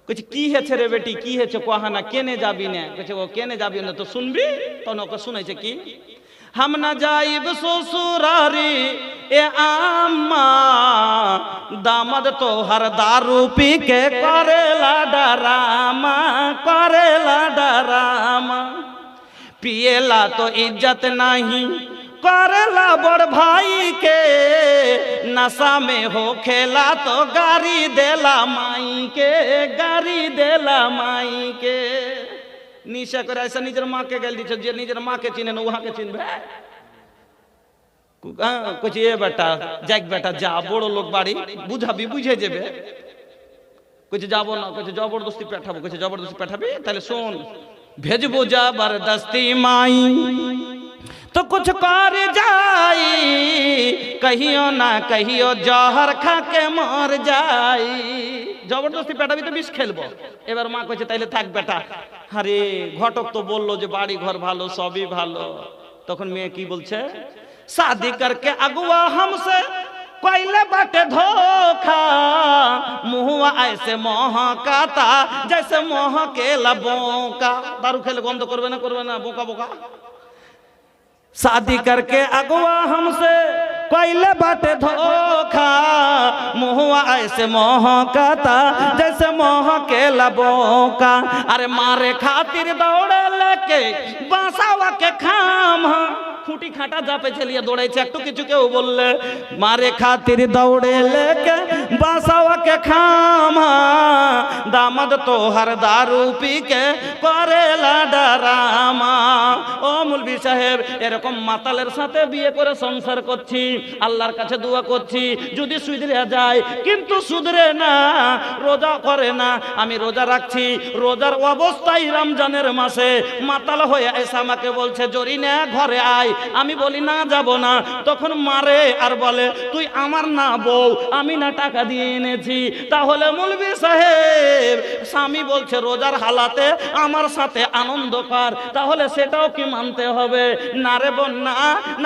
कुछ की है रे बेटी की है कहा ना केने जाबी ने? कहे वो केने जाबी ना तो सुनबी तो ओके सुनै छै कि हम ना जाइब ससुरारी ए आम्मा, दामद तो हर दारू पी के करेला डरामा, करेला डरामा, पिएला तो इज्जत नहीं करेला बड़ भाई के, नशा में हो खेला तो गारी देला माई के, गारी देला माई के। নিশা করে আসা নিজের মাকে গাল দিচ্ছে, যে নিজের মাকে চিনে না উহাকে চিনবে। কইছে এ বেটা যাক বেটা যা, বড় লোক বাড়ি, বুঝাবি বুঝে যাবে। কইছে যাবো না, কইছে জবরদস্তি পাঠাবো। কইছে জবরদস্তি পাঠাবি, তাহলে শোন, भेजबो जबरदस्ती माई तो कुछ कर जाई, कहियो ना कहियो जहर खा के मर जाई। জবরদস্তি পেটাবি তো বিষ খেলবো। এবার মা কইছে তাইলে থাক বেটা। আরে ঘটক তো বললো যে বাড়ি ঘর ভালো, সবই ভালো। তখন মেয়ে কি বলছে, शादी करके अगुआ हमसे कोयले बाटे धोखा, मुहुआ ऐसे महकाता जैसे मोह के लबोका। दारू खेले गंध करबे ना बोका बोका। शादी करके अगुआ हमसे कोयले बाटे धोखा, मुहुआ ऐसे महकाता जैसे मोह के लबोका। अरे मारे खातिर दौड़े लेके बांसावा के खाम, খুঁটি খাটা জাপে ছেলিয়ে দৌড়াইছে, একটু কিছু কেউ বললে মারে খাতির দৌড়ে লেকে বাসাওয়াকে খামা, দামাদ তোহার দারু পিকে করেলা ডারামা। ও মুলবি সাহেব, এরকম মাতালের সাথে বিয়ে করে সংসার করছি, আল্লাহর কাছে দোয়া করছি যদি সুধরে যায়, কিন্তু সুধরে না, রোজা করে না। আমি রোজা রাখছি, রোজার অবস্থায় রমজানের মাসে মাতাল হয়ে এসে আমাকে বলছে জরিনা ঘরে আয়। আমি বলি না যাব না। তখন মারে আর বলে তুই আমার না বউ, আমি না টাকা দিয়ে এনেছি। তাহলে মুলবি সাহেব, স্বামী বলছে রোজার হালাতে আমার সাথে আনন্দ কর, তাহলে সেটাও কি মানতে হবে? না রে বোন না।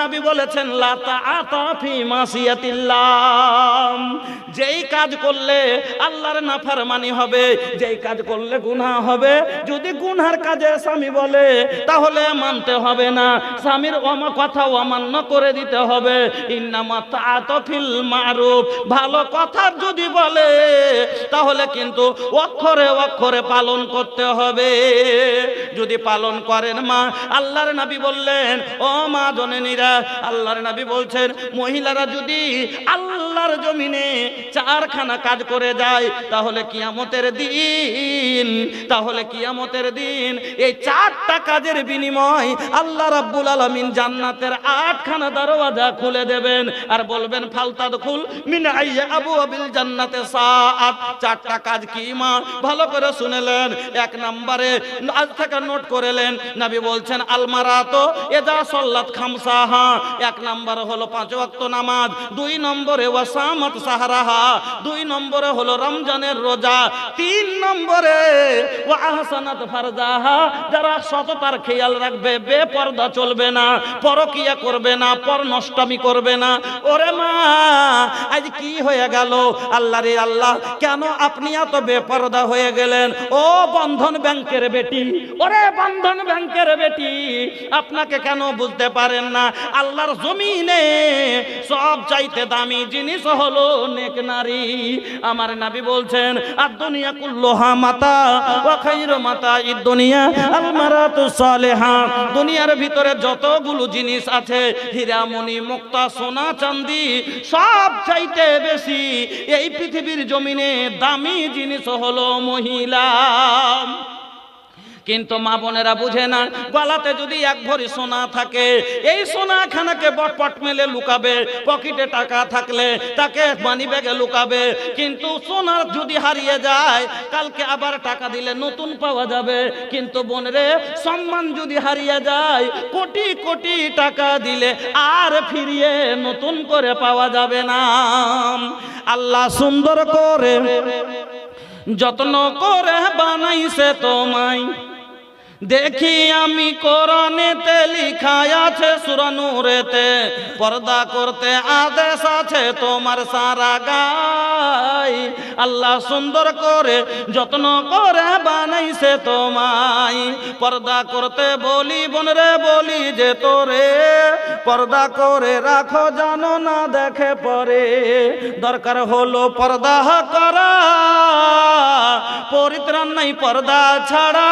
নবী বলেছেন লা তাআতা ফি মাসিয়াতিল্লাহ, যেই কাজ করলে আল্লাহর নাফরমানি হবে, যেই কাজ করলে গুনাহ হবে, যদি গুনার কাজে স্বামী বলে তাহলে মানতে হবে না, স্বামীর কথা অমান্য করে দিতে হবে। ইন্নামা তাআতু ফিল মারুফ, ভালো কথা যদি বলে তাহলে কিন্তু অক্ষরে অক্ষরে পালন করতে হবে। যদি পালন করেন মা, আল্লাহর নবী বললেন ও মা জননীরা, আল্লাহর নবী বলছেন মহিলারা যদি আল্লাহর জমিনে চারখানা কাজ করে যায় তাহলে কিয়ামতের দিন এই চারটা কাজের বিনিময় আল্লাহ রাব্বুল আলামিন জান্নাতের 8খানা দরওয়াজা খুলে দেবেন আর বলবেন ফালতাদখুল মিন আইয়া আবওয়াবিল জান্নাতে সাআত। চারটা কাজ কি মা? ভালো করে শুনলেন। এক নম্বরে আজ থেকে নোট করেলেন, নবী বলছেন আল মারাতু ইযা সাল্লাত খামসাহা, এক নম্বর হলো 5 ওয়াক্ত নামাজ, 2 নম্বরে ওয়াসামাত সাহরাহা, 2 নম্বরে হলো রমজানের রোজা, 3 নম্বরে ওয়া আহসানাত ফারজাহা, যারা সততার খেয়াল রাখবে, বেপরদা চলবে না, পরকিয়া করবে না, পরনষ্টামি করবে না। ওরে মা, আজ কি হয়ে গেল? আল্লাহ রে আল্লাহ, কেন আপনি এত বেপরদা হয়ে গেলেন? ও বন্ধন ব্যাংকের বেটি, ওরে বন্ধন ব্যাংকের বেটি, আপনাকে কেন বুঝতে পারেন না? আল্লাহর জমিনে সব চাইতে দামি জিনিস হলো নেক নারী। আমার নবী বলছেন আর দুনিয়া কুল্লুহা মাতা ওয়া খায়রু মাতাঈদ দুনিয়া আল মারাতু সালিহা। দুনিয়ার ভিতরে যতগুলো জিনিস আছে, হীরামণি মুক্তা সোনা চাঁদি, সব চাইতে বেশি এই পৃথিবীর জমিনে দামি জিনিস হলো মহিলা। কিন্তু মা বোনেরা বুঝে না, গলাতে যদি 1 ভরি সোনা থাকে, এই সোনাখানাকে বটপট মেলে লুকাবে, পকেটে টাকা থাকলে তাকে মানি ব্যাগে লুকাবে। কিন্তু সোনা যদি হারিয়ে যায়, কালকে আবার টাকা দিলে নতুন পাওয়া যাবে। কিন্তু বোনেরে, সম্মান যদি হারিয়ে যায়, কোটি কোটি টাকা দিলে আর ফিরিয়ে নতুন করে পাওয়া যাবে না। আল্লাহ সুন্দর করে যত্ন করে বানাইছে তোমায়, দেখি আমি কোরআনেতে লিখা আছে সূরা নূরেতে, পর্দা করতে আদেশ আছে তোমার সারা গায়। আল্লাহ সুন্দর করে যত্ন করে বানাইছে তোমায়, পর্দা করতে বলি বোনরে, বলি যে তোরে পর্দা করে রাখো, জানো না দেখে পরে। দরকার হলো পর্দা করা, পরিত্রাণ নাই পর্দা ছাড়া।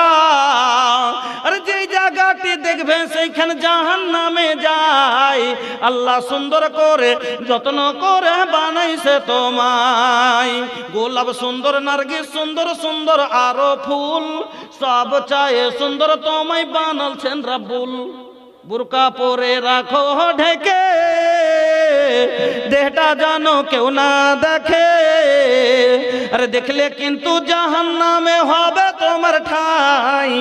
আর যে জায়গাটি দেখবে দেখবে সেইখানে জাহান্নামে যায়। আল্লাহ সুন্দর করে যত্ন করে বানাইছে তোমায়, গোলাপ সুন্দর, নার্গিস সুন্দর সুন্দর আরো ফুল, সব চায়ে সুন্দর তোমায় বানালছেন রাব্বুল। বুরকা পরে রাখো ঢেকে, দেহটা জানো কেউ না দেখে, আরে দেখলে কিন্তু জাহান্নামে হবে তোমার ঠাই।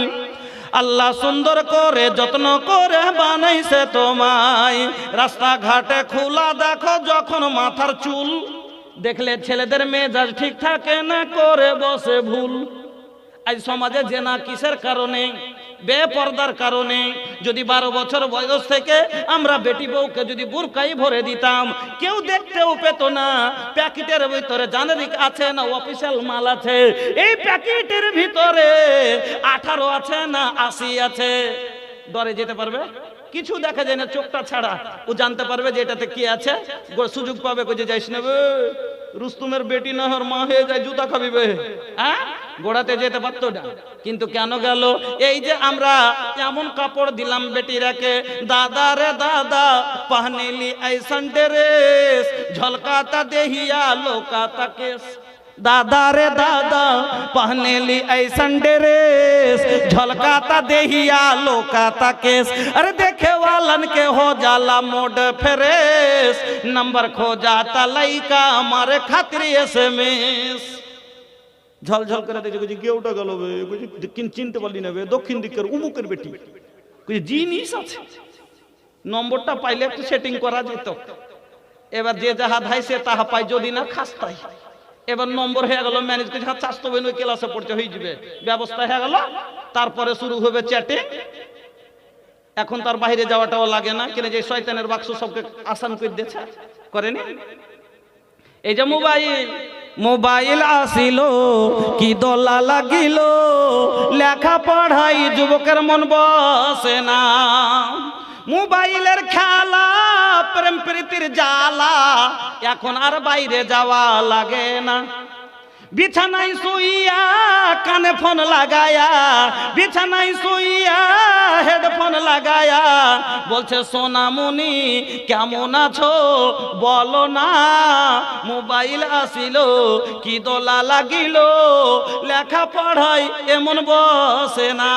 আল্লাহ সুন্দর করে যত্ন করে বানাইছে তোমায়, রাস্তাঘাটে খোলা দেখো যখন মাথার চুল, দেখলে ছেলেদের মেজাজ ঠিক থাকে না, করে বসে ভুল। আজ সমাজে জেনা কিসের কারণে? বেপরদার কারণে। যদি 12 বছর বয়স থেকে আমরা বেটি বউকে যদি বুরকাই ভরে দিতাম, কেউ দেখতেও পেত না। প্যাকেটের ভিতরে জানেরিক আছে না অফিসিয়াল মাল আছে, এই প্যাকেটের ভিতরে 18 আছে না 80 আছে, ডরে যেতে পারবে? কিছু দেখা যায় না, চোখটা ছাড়া ও জানতে পারবে যে এটাতে কি আছে। সুযোগ পাবে কই যে যাইস না বে, রুস্তুমের বেটি না হর মা হয়ে যায়, জুতা খাবি বে, হ্যাঁ? গোড়াতে যেতে পারতো না, কিন্তু কেন গেল? এই যে আমরা এমন কাপড় দিলাম বেটিরাকে, দাদা রে দাদা পহনেলি ऐसन ड्रेस, ঝলকাতা দেহিয়া লোকাতা কেস। दादा रे दादा पहनेली ऐसन ड्रेस, झलकाता देहिया लोकाता केस। अरे देखे वालन के हो जाला मोड फ्रेश, नंबर खो जाता लइका हमारे खातिर एसएमएस। ঝলঝল করে দেখে কই কেউটা গেল বে, কই চিনতে পারলি না বে, দক্ষিণ দিকের উমুকের বেটি, কই জিনিস আছে। নম্বরটা পাইলে একটু সেটিং করা যেত। এবার যে যাহা ধাইছে তাহা পাই, যদি না খাস্তাই। এবার নম্বর হয়ে গেল, ম্যানেজ করে চাষতো বেন ওই ক্লাসে পড়তে হয়ে যাবে, ব্যবস্থা হয়ে গেল। তারপরে শুরু হবে চ্যাটিং। এখন তার বাইরে যাওয়াটাও লাগে না, কেন যে শয়তানের বাক্স সবকে আসান করে দিয়েছে, করেনি? এই যে মোবাইল আসিল কি দোলা লাগিল, লেখা পড়াই যুবকের মন বসে না। মোবাইলের খেলা, প্রেম প্রীতির জ্বালা, এখন আর বাইরে যাওয়া লাগে না। বিছানায় শুইয়া কানে ফোন লাগায়া, বিছানায় শুইয়া হেডফোন লাগায়া বলছে সোনামণি কেমন আছো বলো না। মোবাইল আসিল কি দোলা লাগিল, লেখা পড়াই এমন বসে না।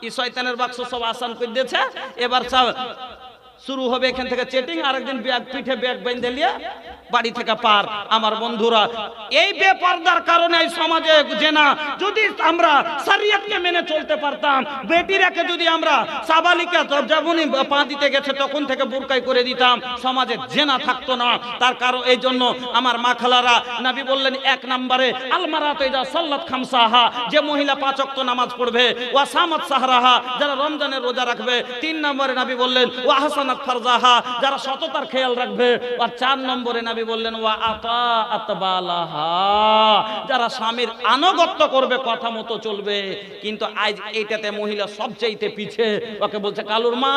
এই শয়তানের বাক্স সব আসান করে দিয়েছে। এবার সব শুরু হবে এখান থেকে চেটিং, আরেকদিন ব্যাগ পিঠে ব্যাগ বেঁধে নিয়ে বাড়ি থেকে পার। আমার বন্ধুরা, এই বেপরদার কারণে এই সমাজে জেনা। যদি আমরা শরীয়তকে মেনে চলতে পারতাম, বেটিরাকে যদি আমরা সাবালিকা যখনই পা দিতে গেছে তখন থেকে বুরকাই করে দিতাম, সমাজে জেনা থাকতো না। তার কারণ এই জন্য আমার মা খালারা, নবী বললেন 1 নম্বরে আলমারাত ইজা সাল্লাত খামসাহা, যে মহিলা 5 ওয়াক্ত নামাজ পড়বে, ওয়া সামাত সাহরাহা, যারা রমজানের রোজা রাখবে। 3 নম্বরে নবী বললেন ওয়া হাসানাত ফারজাহা, যারা সততার খেয়াল রাখবে। আর 4 নম্বরে নবী বললেন ওয়া আতাআত বালাহা, যারা স্বামীর আনুগত্য করবে, কথা মতো চলবে। কিন্তু আজ এইটাতে মহিলা সবচেয়ে পিছে। ওকে বলছে কালুর মা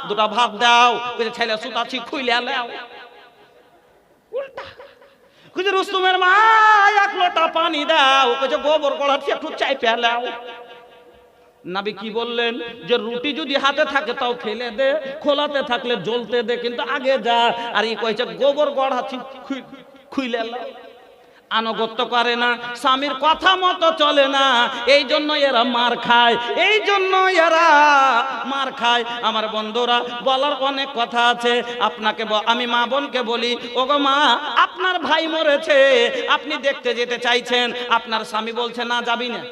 2টা ভাত দাও, কইছে ছেলে সুতাছি খুইলে লাও। উল্টা কইছে রুস্তুমের মা 1 লোটা পানি দাও, কইছে গোবর কড়াচ্ছি একটু চাই পেলাও। নবী কি বললেন যে রুটি যদি হাতে থাকে তাও ফেলে দে, খোলাতে থাকলে জ্বলতে দে, কিন্তু আগে যা। আর এই কইছে গোবর গড়াচ্ছি খুইলে লাও। আনুগত্য করে না, স্বামীর কথা মতো চলে না, এই জন্য এরা মার খায়, এই জন্য এরা মার খায়। আমার বন্ধুরা, বলার অনেক কথা আছে। আপনাকে আমি মা বোনকে বলি, ওগো মা, আপনার ভাই মরেছে, আপনি দেখতে যেতে চাইছেন, আপনার স্বামী বলছে না যাবি না।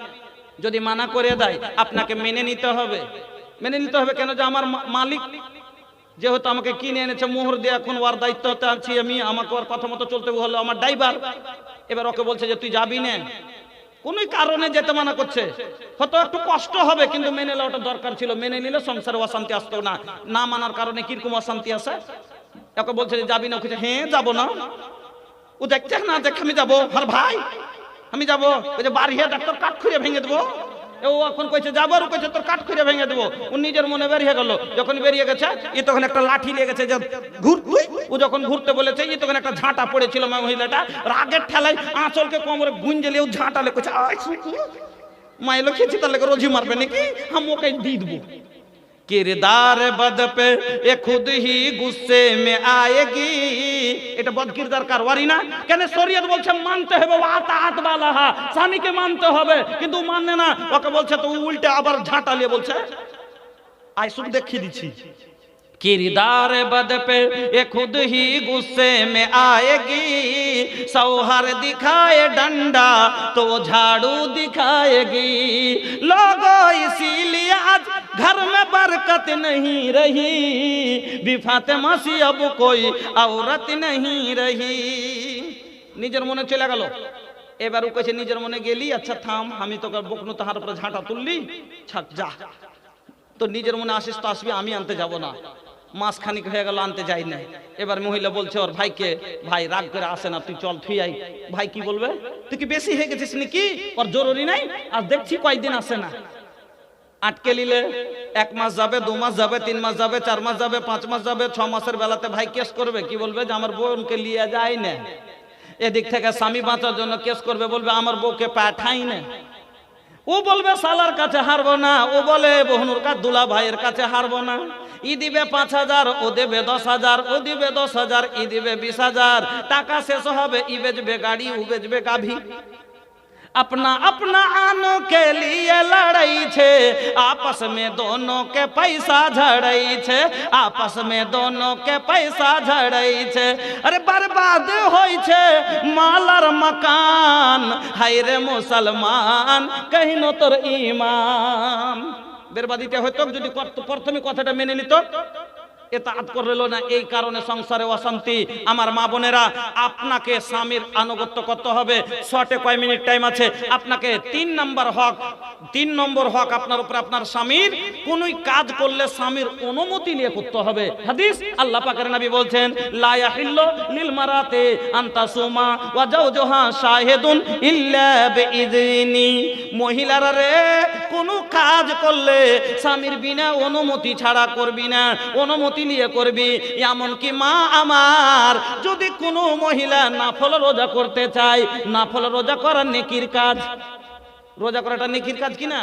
যদি মানা করে দেয়, আপনাকে মেনে নিতে হবে। মেনে নিতে হবে কেন? যে আমার মালিক যেহেতু আমাকে কিনে এনেছে, মোহর দিয়ে এখন ওর দায়িত্বতে আছি আমি, আমাকে ওর কথা মতো চলতে হলো, আমার ড্রাইভার। এবার ওকে বলছে যে তুই যাবি না, কোন কারণে যেতে মানা করছে। হয়তো একটু কষ্ট হবে, কিন্তু মেনে নেওয়াটা দরকার ছিল। মেনে নিলে সংসারে অশান্তি আসতো না। না মানার কারণে কিরকম অশান্তি আসে। ওকে বলছে যে যাবি না, ওকে হ্যাঁ যাবো না। ও দেখছে না, দেখে আমি যাবো, আর ভাই আমি যাবো। ওই যে বাড়ি ডাক্তার কাঠ খুঁড়ে ভেঙে দেবো। ও এখন কইছে যাবো, আর কইছে তোর কাঠ খুঁড়ে ভেঙে দেবো। ও নিজের মনে বেরিয়ে গেল। যখন বেরিয়ে গেছে, ই তখন একটা লাঠি নিয়ে গেছে যে ঘুর। ও যখন ঘুরতে বলেছে, ই তখন একটা ঝাঁটা পড়েছিল মহিলাটা, রাগের ঠেলায় আঁচলকে কোমরে গুঞ্জে লিয়ে ঝাঁটালে কইছে আয় মাইলো খেয়েছি, তাহলে রোজি মারবে নাকি, আমি ওকে দিয়ে দেবো। किरदार बद पे ये खुद ही गुस्से में आएगी। এটা বদকিরদার কারওয়ারি না কেন? শরীয়ত বলছে মানতে হবে, আতাত বালাহা, স্বামীকে মানতে হবে, কিন্তু মানে না। ওকে বলছে তো উল্টে আবার ঝাঁটা নিয়ে বলছে আই শুধু দেখিয়ে দিচ্ছি। किरदार बद पे ये खुद ही गुस्से में आएगी। सौहर दिखाए डंडा तो झाड़ू दिखाएगी। लोगों इसीलिए आज घर में बरकत नहीं रही। भी फातिमा सी अब कोई औरत नहीं रही। নিজের মনে চলে গেল। এবার ও কইছে নিজের মনে গেলি, আচ্ছা থাম, আমি তোকে বকনু, তাহার উপরে ঝাঁটা তুললি, ছাড় যা। তো নিজের মনে আসিস তো আসবি, আমি আনতে যাব না। মাস খানিক হয়ে গেল, আনতে যাই না। এবার মহিলা বলছে ওর ভাইকে, ভাই রাগ করে আসে না, তুই চল থুই আই। ভাই কি বলবে, তুই কি বেশি হয়ে গেছিস নাকি, ওর জরুরি নাই, আর দেখছি কয়েকদিন আসে না। আটকে নিলে 1 মাস যাবে, 2 মাস যাবে, 3 মাস যাবে, 4 মাস যাবে, 5 মাস যাবে, 6 মাসের বেলাতে ভাই কেস করবে। কি বলবে যে আমার বোনকে লিয়ে যায় না। এদিক থেকে স্বামী বাঁচার জন্য কেস করবে, বলবে আমার বউকে পাঠাই না। ও বলবে সালার কাছে হারবো না, ও বলে বহনুর কা দুলা ভাইয়ের কাছে হারবো না। ই দিবে 5000, ও দেবে 10000, ও দিবে 10000, ই দিবে 20000। টাকা শেষ হবে, ই বেচবে গাড়ি, ও বেচবে গাভী। अपना अपना आनों के लिए लड़ाई छे, आपस में दोनों के पैसा झड़ाई छे, आपस में दोनों के पैसा झड़ाई छे। अरे बर्बाद होई छे मालर मकान, हाय रे मुसलमान कहीं न तोर ईमान। बर्बादीते হয়তো যদি প্রথমে কথাটা মেনে নিত, এতাআত করলো না, এই কারণে সংসারে অশান্তি। আমার মা বোনেরা, আপনাকে স্বামীর আনুগত্য করতে হবে। শর্টে কয় মিনিট টাইম আছে, আপনাকে 3 নম্বর হক আপনার উপরে আপনার স্বামীর। কোন কাজ করলে স্বামীর অনুমতি নিয়ে করতে হবে। হাদিস আল্লাহ পাকের নবী বলছেন, লা ইয়াহিল্লু লিল মারাতি আনতা সুমা ওয়া জাওজুহা শাহিদুন ইল্লা বিইযনি। মহিলারা রে, কোন কাজ করলে স্বামীর বিনা অনুমতি ছাড়া করবি না, অনুমতি নিয়ে করবি। এমনকি মা আমার, যদি কোনো মহিলা নাফল রোজা করতে চায়, নাফল রোজা করা নেকির কাজ, রোজা করাটা নেকির কাজ কিনা?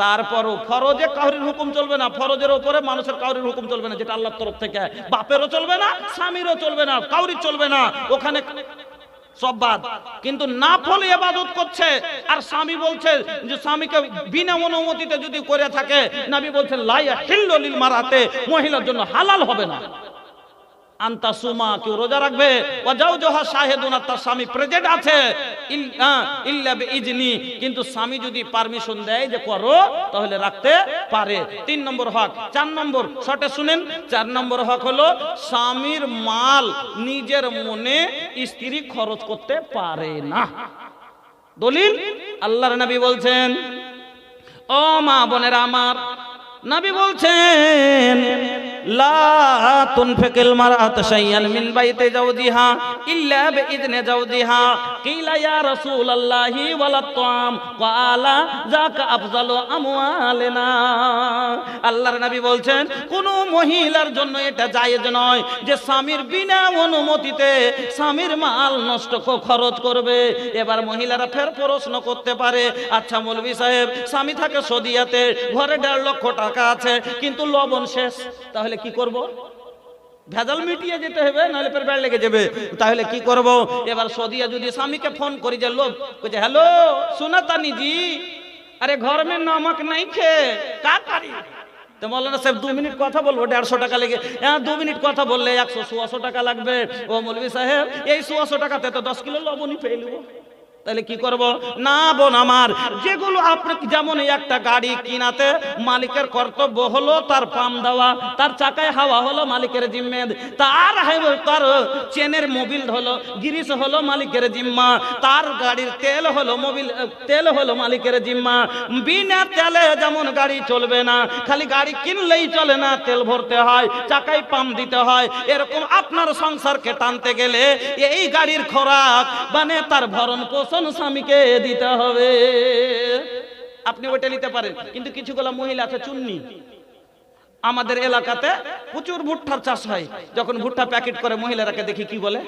তারপরও ফরজে কাউরির হুকুম চলবে না, ফরজের উপরে মানুষের কাউরির হুকুম চলবে না, যেটা আল্লাহর তরফ থেকে। বাপেরও চলবে না, স্বামীরও চলবে না, কাউরির চলবে না, ওখানে সব বাদ। কিন্তু নাফল ইবাদত করছে, আর স্বামী বলছে যে স্বামীকে বিনা অনুমতিতে যদি করে থাকে, নবী বলছেন লা ইয়াহিল্লু লিল মারাতে, মহিলার জন্য হালাল হবে না। আনতা সুমা, কেউ রোজা রাখবে, ওয়া জাওজুহা শাহিদুন, তার স্বামী প্রেজেন্ট আছে, ইল্লা বিইজনি, কিন্তু স্বামী যদি পারমিশন দেয় যে করো, তাহলে রাখতে পারে। 3 নম্বর হক। 4 নম্বর, শর্টে শুনেন। 4 নম্বর হক হলো স্বামীর মাল নিজের মনে স্ত্রী খরচ করতে পারে না। দলিল আল্লাহর নবী বলছেন, ও মা বোনেরা আমার, নবী বলছেন লা তুনফিকুল মারআতু শাইআন মিন বাইতি জাওজিহা ইল্লা বিইذনি জাওজিহা। কিলা ইয়া রাসূলুল্লাহি ওয়ালা তাম, ক্বালা যাকা আফযালু আমওয়ালিনা। আল্লাহর নবী বলছেন, কোন মহিলার জন্য এটা জায়েজ নয় যে স্বামীর বিনা অনুমতিতে স্বামীর মাল নষ্ট খরচ করবে। এবার মহিলারা ফের প্রশ্ন করতে পারে, আচ্ছা মৌলভী সাহেব, স্বামী থাকে সৌদিয়াতে, ঘরে 1.5 লক্ষ টাকা আছে, কিন্তু লবণ শেষ, তাহলে কি করব? ভেজাল মিটিয়ে যেতে হবে, নাহলে ফের বেড় লেগে যাবে, তাহলে কি করব? এবার সৌদিয়া যদি স্বামীকে ফোন করি যে লোক কইছে, হ্যালো সুনাতানি জি, আরে ঘর মে নমক নাই খে কা করি? তো মৌলানা সাহেব 2 মিনিট কথা বলবো, 150 টাকা লেগে। হ্যাঁ, 2 মিনিট কথা বললে 100-150 টাকা লাগবে। ও মৌলভী সাহেব, এই 150 টাকাতে তো 10 কিলো লবণই পেয়ে নেবো। তাহলে কি করব? না বোন আমার, যেগুলো আপনি, যেমন একটা গাড়ি কিনাতে মালিকের কর্তব্য হলো তার পাম দেওয়া, তার চাকায় হাওয়া হলো মালিকের জিম্মে, তার চেনের মোবিল হলো, গিরিস হলো মালিকের জিম্মা, তার গাড়ির তেল হলো তেল হলো মালিকের জিম্মা। বিনা তেলে যেমন গাড়ি চলবে না, খালি গাড়ি কিনলেই চলে না, তেল ভরতে হয়, চাকায় পাম দিতে হয়। এরকম আপনার সংসারকে টানতে গেলে এই গাড়ির খোরাক মানে তার ভরণ পোষণ স্বামীকে দিতে হবে। আপনি ওইটা নিতে পারেন, কিন্তু কিছুগুলো মহিলা আছে চুন্নি। আমাদের এলাকাতে প্রচুর ভুট্টার চাষ হয়, যখন ভুট্টা প্যাকেট করে মহিলারাকে দেখি কি বলে,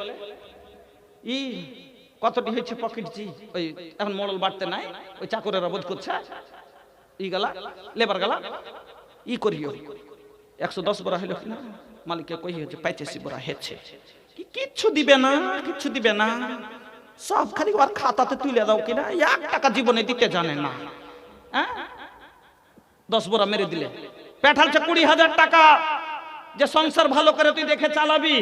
ই কতটি হয়েছে পকেট জি, ওই এখন মডেল বাড়তে নাই, ওই চাকরেরা বোধ করছে ই গালা লেবার গালা, ই করিও 110 বড়া হইল কিনা মালিককে কই হচ্ছে 85 বড়া হয়েছে কিচ্ছু দিবে না, কিচ্ছু দিবে না, সব খালি ওর খাতাতে তুলে দাও কিনা, 1 টাকা জীবনে দিতে জানে না। হ্যাঁ 10 বড়া মেরে দিলে পেঠালছে 20,000 টাকা, যে সংসার ভালো করে তুই দেখে চালাবি,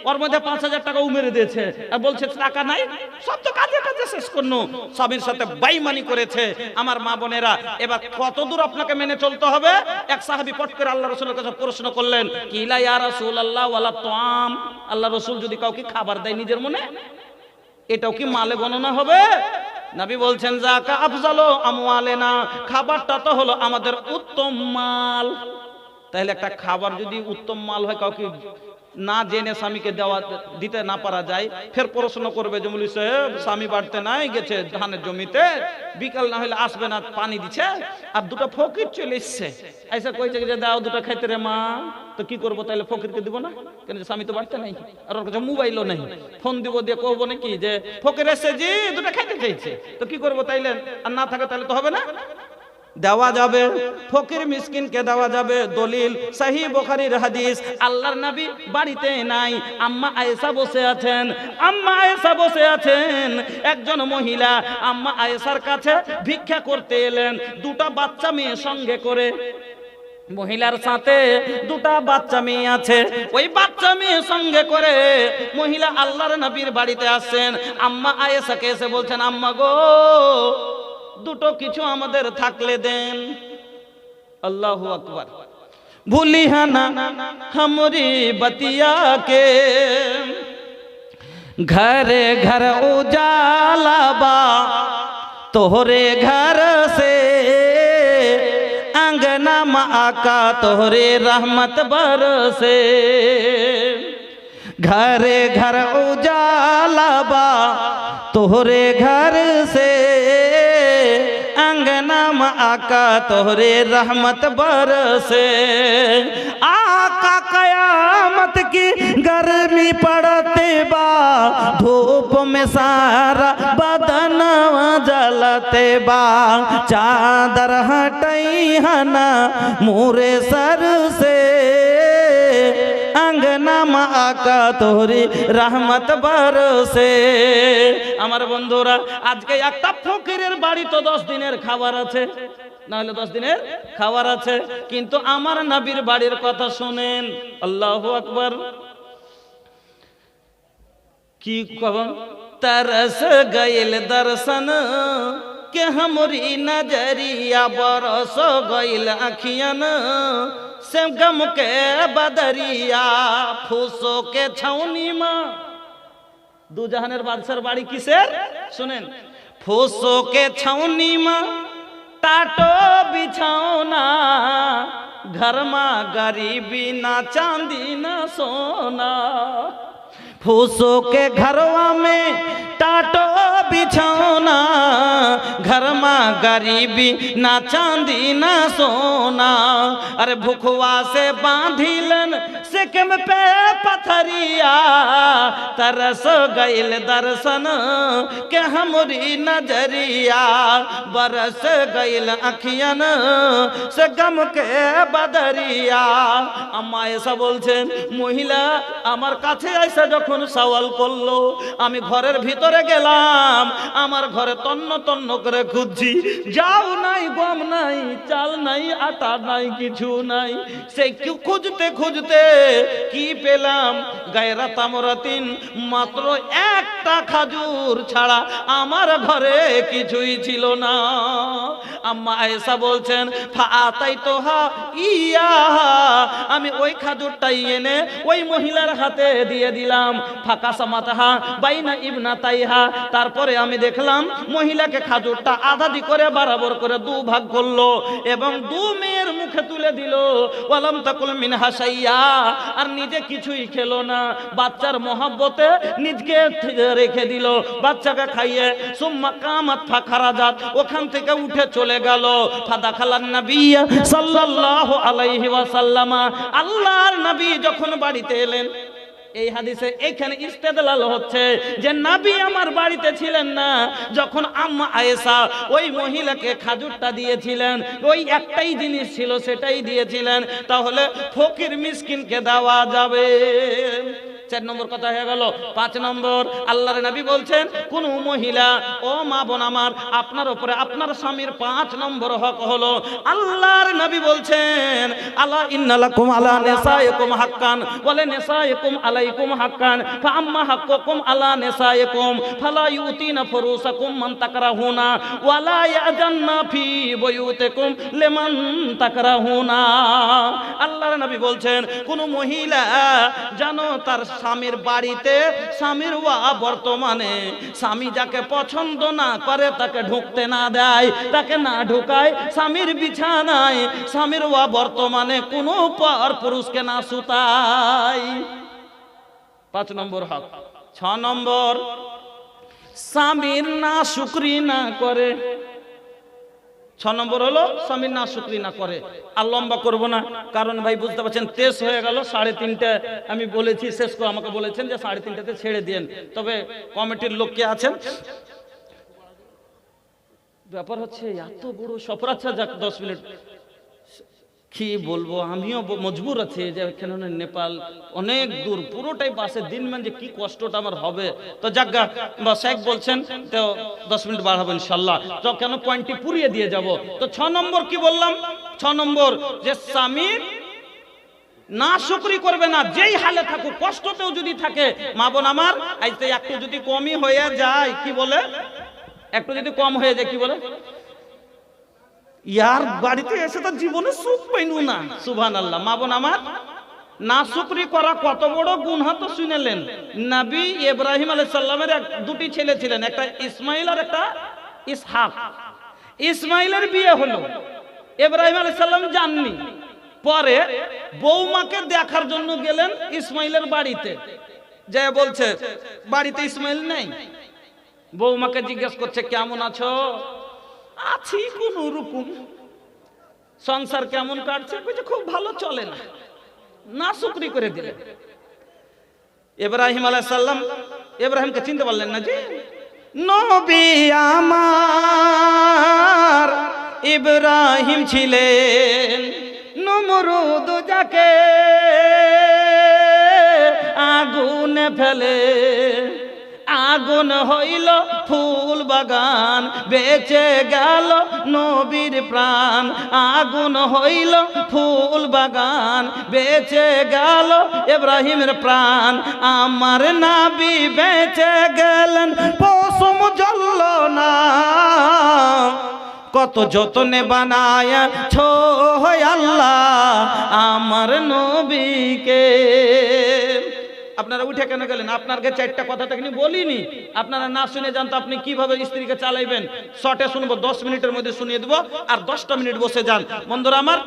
ওর মধ্যে 5,000 টাকা মেরে দিয়েছে আর বলছে টাকা নাই। সব তো কাজে কাজে শেষ করলো, স্বামীর সাথে বেঈমানি করেছে। আমার মা বোনেরা, এবার কত দূর আপনাকে মেনে চলতে হবে? এক সাহাবী পট করে আল্লাহ রাসূলের কাছে প্রশ্ন করলেন, কিলা ইয়া রাসূলুল্লাহ ওয়ালা তাম, আল্লাহ রাসূল যদি কাউকে খাবার দেয় নিজের মনে, এটাও কি মালে গণনা হবে? নবী বলছেন যাকা আফজালু আমওয়ালিনা, খাবারটা তো হলো আমাদের উত্তম মাল। তাহলে একটা খাবার যদি উত্তম মাল হয়, কাউকে না জেনে স্বামীকে দিতে না পারা যায়, ফের প্রশ্ন করবে যে মৌলভী সাহেব স্বামী বাড়তে নাই গেছে ধানের জমিতে, বিকাল না হলে আসবে না, পানি দিচ্ছে, আর দুটো ফকির চলে এসছে, এসে কইছে যে দাও দুটো খাইতে রে মা, তো কি করবো? তাহলে ফকিরকে দিব না কেন? স্বামী তো বাড়তে নাই, আর ওর কাছে মোবাইলও নেই, ফোন দিব দিয়ে কহবো নাকি যে ফকির এসছে জি দুটো খাইতে চাইছে, তো কি করবো? তাইলে আর না থাকে তাহলে তো হবে না, দেওয়া যাবে, ফকির মিসকিনকে দেওয়া যাবে। দলিল সহিহ বুখারীর হাদিস, আল্লাহর নবী বাড়িতে নাই, আম্মা আয়েশা বসে আছেন, আম্মা আয়েশা বসে আছেন, একজন মহিলা আম্মা আয়েশার কাছে ভিক্ষা করতে এলেন, দুটো বাচ্চা মেয়ে সঙ্গে করে। মহিলার সাথে দুটা বাচ্চা মেয়ে আছে, ওই বাচ্চা মেয়ে সঙ্গে করে মহিলা আল্লাহর নবীর বাড়িতে আসছেন। আম্মা আয়েশাকে এসে বলছেন, আম্মা গো দুটো কিছু আমাদের থাকলে দেন। আল্লাহু আকবার। ভুলিহানা हमरी बतिया के, घरे घर उजाला बा तोहरे घर से, अंगना में आका तोहरे रहमत बरसे। घरे घर उजाला बा तोहरे घर से, अंगना में आका तोहरे रहमत बरसे। आका कयामत की गर्मी पड़ते बा, धूप में सारा बदन जलते बा, चादर हटई हना मोरे सर से, अंगना में आका तोहरी रहमत बरसे। আমার বন্ধুরা, আজকে একটা ফকিরের বাড়ি তো 10 দিনের খাবার আছে, না হলে 10 দিনের খাবার আছে, কিন্তু আমার নবীর বাড়ির কথা শুনেন। আল্লাহু আকবার। কি কখন तरस गइल दर्शन के हमरी नजरिया, बरस गइल अखियन से गम के बदरिया, फूसो के छौनी में। दू जहानेर बादशाहर बाड़ी किसेर सुनेन, फूसो के छौनी में टाटो बिछौना, घर में गरीबी ना चांदी ना सोना। फूसो के घरवा में टाटो बिछौना, घर में गरीबी ना चांदी ना सोना। अरे भुखवा से बांधिलन सिकम पे पथरिया, तरस गइल दर्शन के हमरी नजरिया, बरस गइल अखियन से गम के बदरिया। अम्मा ऐसा बोलছেন, মহিলা আমার কাছে এসে যখন সওয়াল করলো, আমি ঘরের ভিতরে গেলাম, আমার ঘরে তন্ন তন্ন করে খুঁজছি, যাও নাই, গম নাই, চাল নাই, আটা নাই, কিছু নাই। সেই খুঁজতে খুঁজতে কি পেলাম? গায়রা তামরাতিন, মাত্র একটা খাজুর ছাড়া আমার ঘরে কিছুই ছিল না। আম্মা আয়েশা বলছেন, ফাআতাইতুহা ইয়া, আমি ওই খাজুরটাই এনে ওই মহিলার হাতে দিয়ে দিলাম। ফাঁকা সামাতাহা বাইনা ইবনা তাইহা, তারপরে আমি দেখলাম মহিলাকে খাজুরটা আধাদি করে বরাবর করে 2 ভাগ করলো এবং 2 মেয়ের মুখে তুলে দিল। ওয়ালাম তাকুল মিনহা শাইয়া, আর নিজে কিছুই খেলো না, বাচ্চার মহব্বতে নিজকে রেখে দিল, বাচ্চাকে খাইয়ে। সুম্মা কামাত ফাখারাজাত, ওখান থেকে উঠে চলে গেল। ফাদাখালান নবী সাল্লাল্লাহু আলাইহি ওয়াসাল্লাম, আল্লাহর নবী যখন বাড়িতে এলেন, এই হাদিসে এইখানে ইস্তেদলাল হচ্ছে যে নবী আমার বাড়িতে ছিলেন না, যখন আম্মা আয়েশা ওই মহিলাকে খাজুরটা দিয়েছিলেন, ওই একটাই জিনিস ছিল সেটাই দিয়েছিলেন, তাহলে ফকির মিসকিনকে দেওয়া যাবে। 4 নম্বর কথা হয়ে গেল। 5 নম্বর, আল্লাহর নবী বলছেন কোন মহিলা, ও মা বোন আমার, আপনার উপরে আপনার স্বামীর 5 নম্বর হক হলো, আল্লাহর নবী বলছেন আলা ইন্না লাকুম আলা নিসাইকুম হাক্কান ওয়ালা নিসাইকুম আলাইকুম হাক্কান ফাআম্মা হাক্কুকুম আলা নিসাইকুম ফালা ইউতিনা ফুরুসাকুম মান তাকরাহুনা ওয়ালা ইয়াজান্না ফি বুয়ুতিকুম লিমান তাকরাহুনা। আল্লাহর নবী বলছেন কোন মহিলা জানো তার স্বামীর বাড়িতে, স্বামীর ওয়া বর্তমানে স্বামী যাকে পছন্দ না করে তাকে ঢুকতে না দেয়, তাকে না ঢুকায় স্বামীর বিছানায়, স্বামীর ওয়া বর্তমানে কোনো পর পুরুষকে না সুতায়। 5 নম্বর হক। 6 নম্বর, স্বামীর না শুকরি না করে। 6 নম্বর হলো স্বামীর না শুকরি না করে। আর লম্বা করব না, কারণ ভাই বুঝতে পারছেন 23 হয়ে গেল, 3:30 আমি বলেছি শেষ করে, আমাকে বলেছেন যে 3:30তে ছেড়ে দিন। তবে কমিটির লোক কে আছেন, ব্যাপার হচ্ছে এত বড় সফর। আচ্ছা যাক 10 মিনিট কি বলবো, আমিও মজবুর আছি যে এখানে নেপাল অনেক দূর, পুরোটাই বাসে দিন মানে কি কষ্টটা আমার হবে। তো যাক বা শেখ বলছেন তো 10 মিনিট বাড়াবো ইনশাল্লাহ, তো কেন পয়েন্টটি পুরিয়ে দিয়ে যাব। তো 6 নম্বর কি বললাম, 6 নম্বর যে স্বামী না শুকরি করবে না, যেই হালে থাকুক, কষ্টতেও যদি থাকে। মা বোন আমার, আইতে একটু যদি কমই হয়ে যায়, কি বলে, একটু যদি কম হয়ে যায় কি বলে, ইয়ার বাড়িতে এসে তো জীবনে সুখ পাইনু না। সুবহানাল্লাহ। মা বোন আমার, না শুকরি করা কত বড় গুনাহ তো শুনেলেন। নবী ইব্রাহিম আলাইহিস সালামের 2টি ছেলে ছিলেন, একটা ইসমাইল আর একটা ইসহাক। ইসমাইলের বিয়ে হলো, ইব্রাহিম আলাইহিস সালাম জাননি, পরে বৌমাকে দেখার জন্য গেলেন ইসমাইলের বাড়িতে, যে বলছে বাড়িতে ইসমাইল নেই। বৌমাকে জিজ্ঞেস করছে কেমন আছো, আছি কোন রকম, সংসার কেমন কাটছে, কইছে খুব ভালো চলে না, না শুকরি করে দিলে। ইব্রাহিম আলাইহিস সালাম ইব্রাহিমকে চিনতে পারলেন না, যে নবী আমার ইব্রাহিম ছিলেন, নমরুদ যাকে আগুনে ফেলে, আগুন হইল ফুল বাগান, বেঁচে গেল নবীর প্রাণ। আগুন হইল ফুল বাগান, বেঁচে গেল ইব্রাহিমের প্রাণ। আমার নবী বেঁচে গেলেন, পশম জ্বলল না, কত যতনে বানায় ছো আল্লাহ আমার নবীকে। আপনারা উঠে কেন গেলেন? আপনাকে 4টা কথা তো বলিনি, আপনারা না শুনে যান তো আপনি কিভাবে স্ত্রীকে চালাইবেন। শর্টে শুনবো, 10 মিনিটের মধ্যে শুনিয়ে দেবো, আর 10টা মিনিট বসে যান। বন্ধুরা আমার,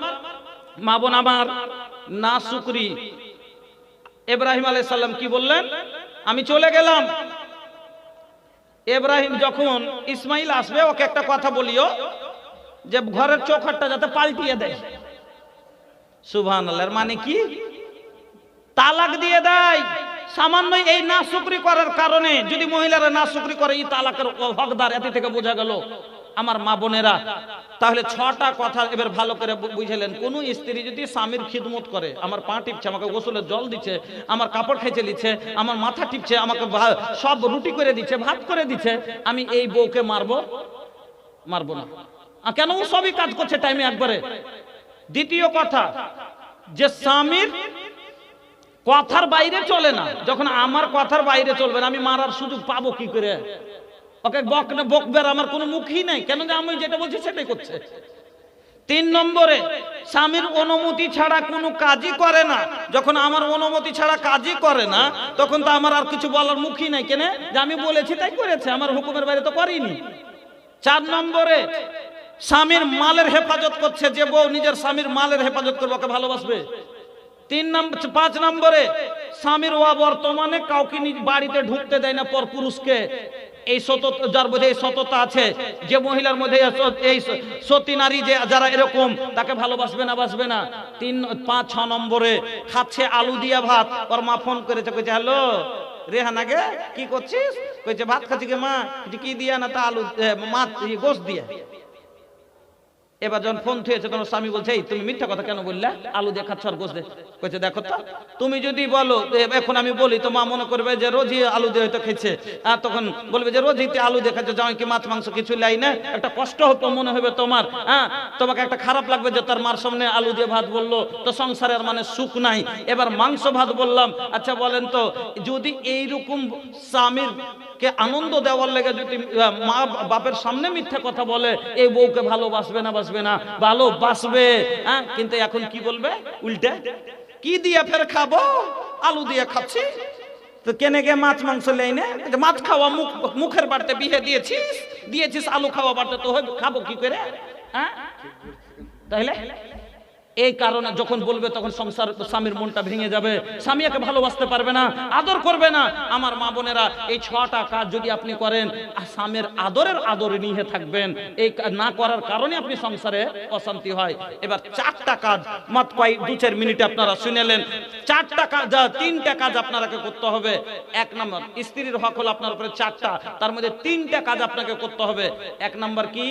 মা বোন আমার, না শুকরি। ইব্রাহিম আলাইহিস সালাম কি বললেন, আমি চলে গেলাম। ইব্রাহিম যখন ইসমাইল আসবে, ওকে একটা কথা বলিও যে ঘরের চৌকাঠটা যাতে পাল্টিয়ে দেয়। সুবহানাল্লাহ। মানে কি, তালাক দিয়ে দেয়। সামান্য এই না শুকরি করার কারণে যদি মহিলারা না শুকরি করে, এই তালাকের হকদার। এত থেকে বোঝা গেল আমার মা বোনেরা। তাহলে 6টা কথা এবার ভালো করে বুঝলেন। কোন স্ত্রী যদি স্বামীর খিদমত করে, আমার পা টিপছে, আমাকে গোসলের জল দিচ্ছে, আমার কাপড় খেঁচে দিচ্ছে, আমার মাথা টিপছে, আমাকে সব রুটি করে দিচ্ছে, ভাত করে দিচ্ছে, আমি এই বউকে মারবো? মারবো না। কেন? ও সবই কাজ করছে টাইমে একবারে। দ্বিতীয় কথা, যে স্বামীর কথার বাইরে চলে না, যখন আমার কথার বাইরে চলবে না, আমি মারার সুযোগ পাবো কি করে? ওকে বকবার আমার কোনো মুখই নাই, কেন যে আমি যেটা বলছি সেটাই করছে। 3 নম্বরে, স্বামীর অনুমতি ছাড়া কোনো কাজই করে না। যখন আমার অনুমতি ছাড়া কাজই করে না, তখন তো আমার আর কিছু বলার মুখই নাই, কেন যে আমি বলেছি তাই করেছে, আমার হুকুমের বাইরে তো করেনি। 4 নম্বরে, স্বামীর মালের হেফাজত করছে। যে বউ নিজের স্বামীর মালের হেফাজত করবে, ওকে ভালোবাসবে। 5 নম্বরে, স্বামীর ওয়া বর্তমানে কাউকে নিজ বাড়িতে ঢুকতে দেয় না পর পুরুষকে। এই সততা, যার মধ্যে এই সততা আছে, যে মহিলার মধ্যে এই সতী নারী যে যারা এরকম, তাকে ভালোবাসবে না বাসবে না। 3, 5, 6 নম্বরে খাচ্ছে আলু দিয়া ভাত। ওর মা ফোন করেছে, কইছে হ্যালো রেহানা গে, কি করছিস? কইছে ভাত খাচ্ছি গে মা। কি দিয়া? না তা আলু মাছ গোশ দিয়া। এবার যখন ফোন থুয়েছে তোমার স্বামী বলছে, এই তুমি মিথ্যা কথা কেন বললে? আলু দিয়ে খাচ্ছ আর গোশ দিয়ে। কইছে দেখো তো, তুমি যদি বলো এখন আমি বলি তো মা মনে করবে যে রোজই আলু দিয়ে হয়তো খেয়েছে, আর তখন বলবে যে রোজই আলু দিয়ে খাচ্ছে, যাও কি মাছ মাংস কিছু লাই না, একটা কষ্ট হতো মনে হবে তোমার। তোমাকে একটা খারাপ লাগবে যে তার মার সামনে আলু দিয়ে ভাত বললো, তো সংসারের মানে সুখ নাই। এবার মাংস ভাত বললাম। আচ্ছা বলেন তো, যদি এইরকম স্বামীর কে আনন্দ দেওয়ার লেগে যদি মা বাপের সামনে মিথ্যা কথা বলে, এই বউকে ভালোবাসবে না বাসবে না? ভালোবাসবে। কিন্তু এখন কি বলবে উল্টে, কি দিয়ে ফের খাবো? আলু দিয়ে খাচ্ছি তো কেনে গে মাছ মাংস লেই না? মাছ খাওয়া মুখের বাড়তে বিহে দিয়েছিস আলু খাওয়া বাড়তে, তো খাবো কি করে? তাহলে এই কারণে যখন বলবে তখন সংসার স্বামীর মনটা ভেঙে যাবে, স্বামীকে ভালোবাসতে পারবে না, আদর করবে না। আমার মা বোনেরা, এই 6টা কাজ যদি আপনি করেন, স্বামীর আদরে নিয়ে থাকবেন। এই না করার কারণে আপনি সংসারে অশান্তি হয়। এবার 4টা কাজ, মাত্র 2-4 মিনিটে আপনারা শুনেলেন। 4টা কাজ, 3টা কাজ আপনাকে করতে হবে। 1 নম্বর, স্ত্রীর হক হলো আপনার উপরে 4টা, তার মধ্যে 3টা কাজ আপনাকে করতে হবে। 1 নম্বর কি?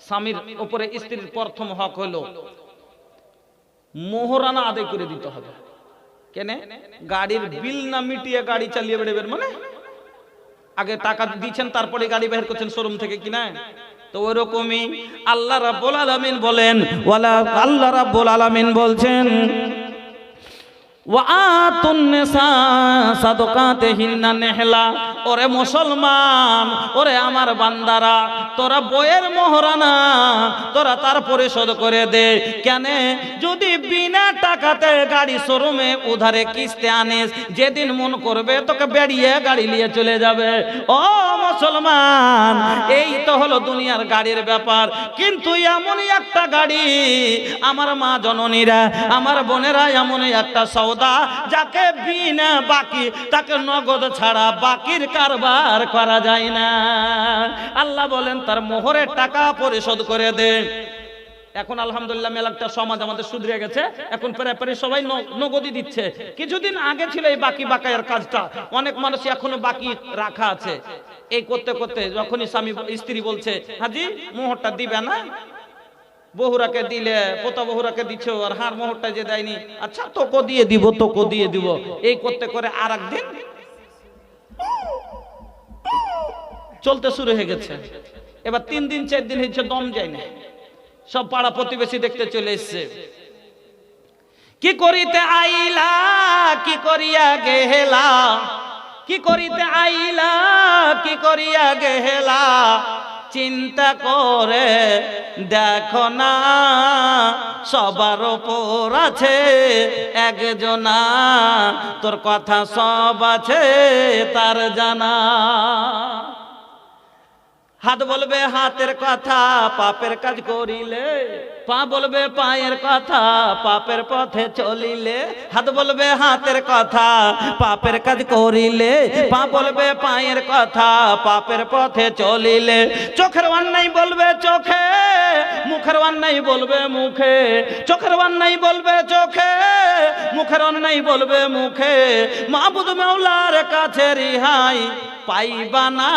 স্বামীর উপরে স্ত্রীর প্রথম হক হলো মোহরানা আদায় করে দিতে হবে। কেন? গাড়ির বিল না মিটিয়ে গাড়ি চালিয়ে বেড়াবেন মানে? আগে টাকা দিচ্ছেন তারপরে গাড়ি বের করছেন শোরুম থেকে, কিনা? তো ওরকমই আল্লাহ রাব্বুল আলামিন বলেন, আল্লাহ রাব্বুল আলামিন বলছেন, ওয়াতুন নিসা সাদাকাতিহিন্না নিহলা। ওরে মুসলমান, ওরে আমার বান্দারা, তোরা বইয়ের মোহরানা তোরা তার পরিশোধ করে দে। কেন? যদি বিনা টাকাতে গাড়ি শোরুমে উধারে কিস্তি আনিস, যেদিন মন করবে তোকে বেরিয়ে গাড়ি নিয়ে চলে যাবে। ও মুসলমান, এই তো হলো দুনিয়ার গাড়ির ব্যাপার। কিন্তু এমনই একটা গাড়ি, আমার মা জননীরা, আমার বোনেরা, এমনই একটা সওদা যাকে বিনা বাকি, তাকে নগদ ছাড়া বাকির কারবার করা যায় না। আল্লাহ বলেন তার মোহরের টাকা পরিশোধ করে দে। এখন আলহামদুলিল্লাহ মেলাটা সমাজ আমাদের শুধরে গেছে, এখন প্রায় সবাই নগদই দিচ্ছে। কিছুদিন আগে ছিল এই বাকি বাকায়ের কাজটা, অনেক মানুষ এখনো বাকি রাখা আছে। এই করতে করতে যখনই স্ত্রী বলছে হাজি মোহরটা দিবে না, বহুরাকে দিলে, পোতা বহুরাকে দিচ্ছ, আর হার মোহরটা যে দেয়নি, আচ্ছা তোকে দিয়ে দিব, এই করতে করে আর একদিন চলতে শুরু হয়ে গেছে। এবার 3 দিন 4 দিন হয়েছে, দম যায় না। সব পাড়া প্রতিবেশী দেখতে চলে এসছে। কি করিতে আইলা, কি করিয়া গেলা, কি করিতে আইলা, কি করিয়া গেলা, চিন্তা করে দেখো না সবার ওপর আছে একজনা, তোর কথা সব আছে তার জানা। হাত বলবে হাতের কথা, পাপের কাজ করিলে, পা বলবে পায়ের কথা, পাপের পথে চলিলে। হাত বলবে হাতের কথা, পাপের কাজ করিলে, পা বলবে পায়ের কথা, পাপের পথে চলিলে। চোখের অন্যায় বলবে চোখে, মুখের অন্যায় বলবে মুখে, চোখের অন্যায় বলবে চোখে, মুখের অন্যায় বলবে মুখে। মাবুদ মাওলার কাছে রিহাই পাইবা না,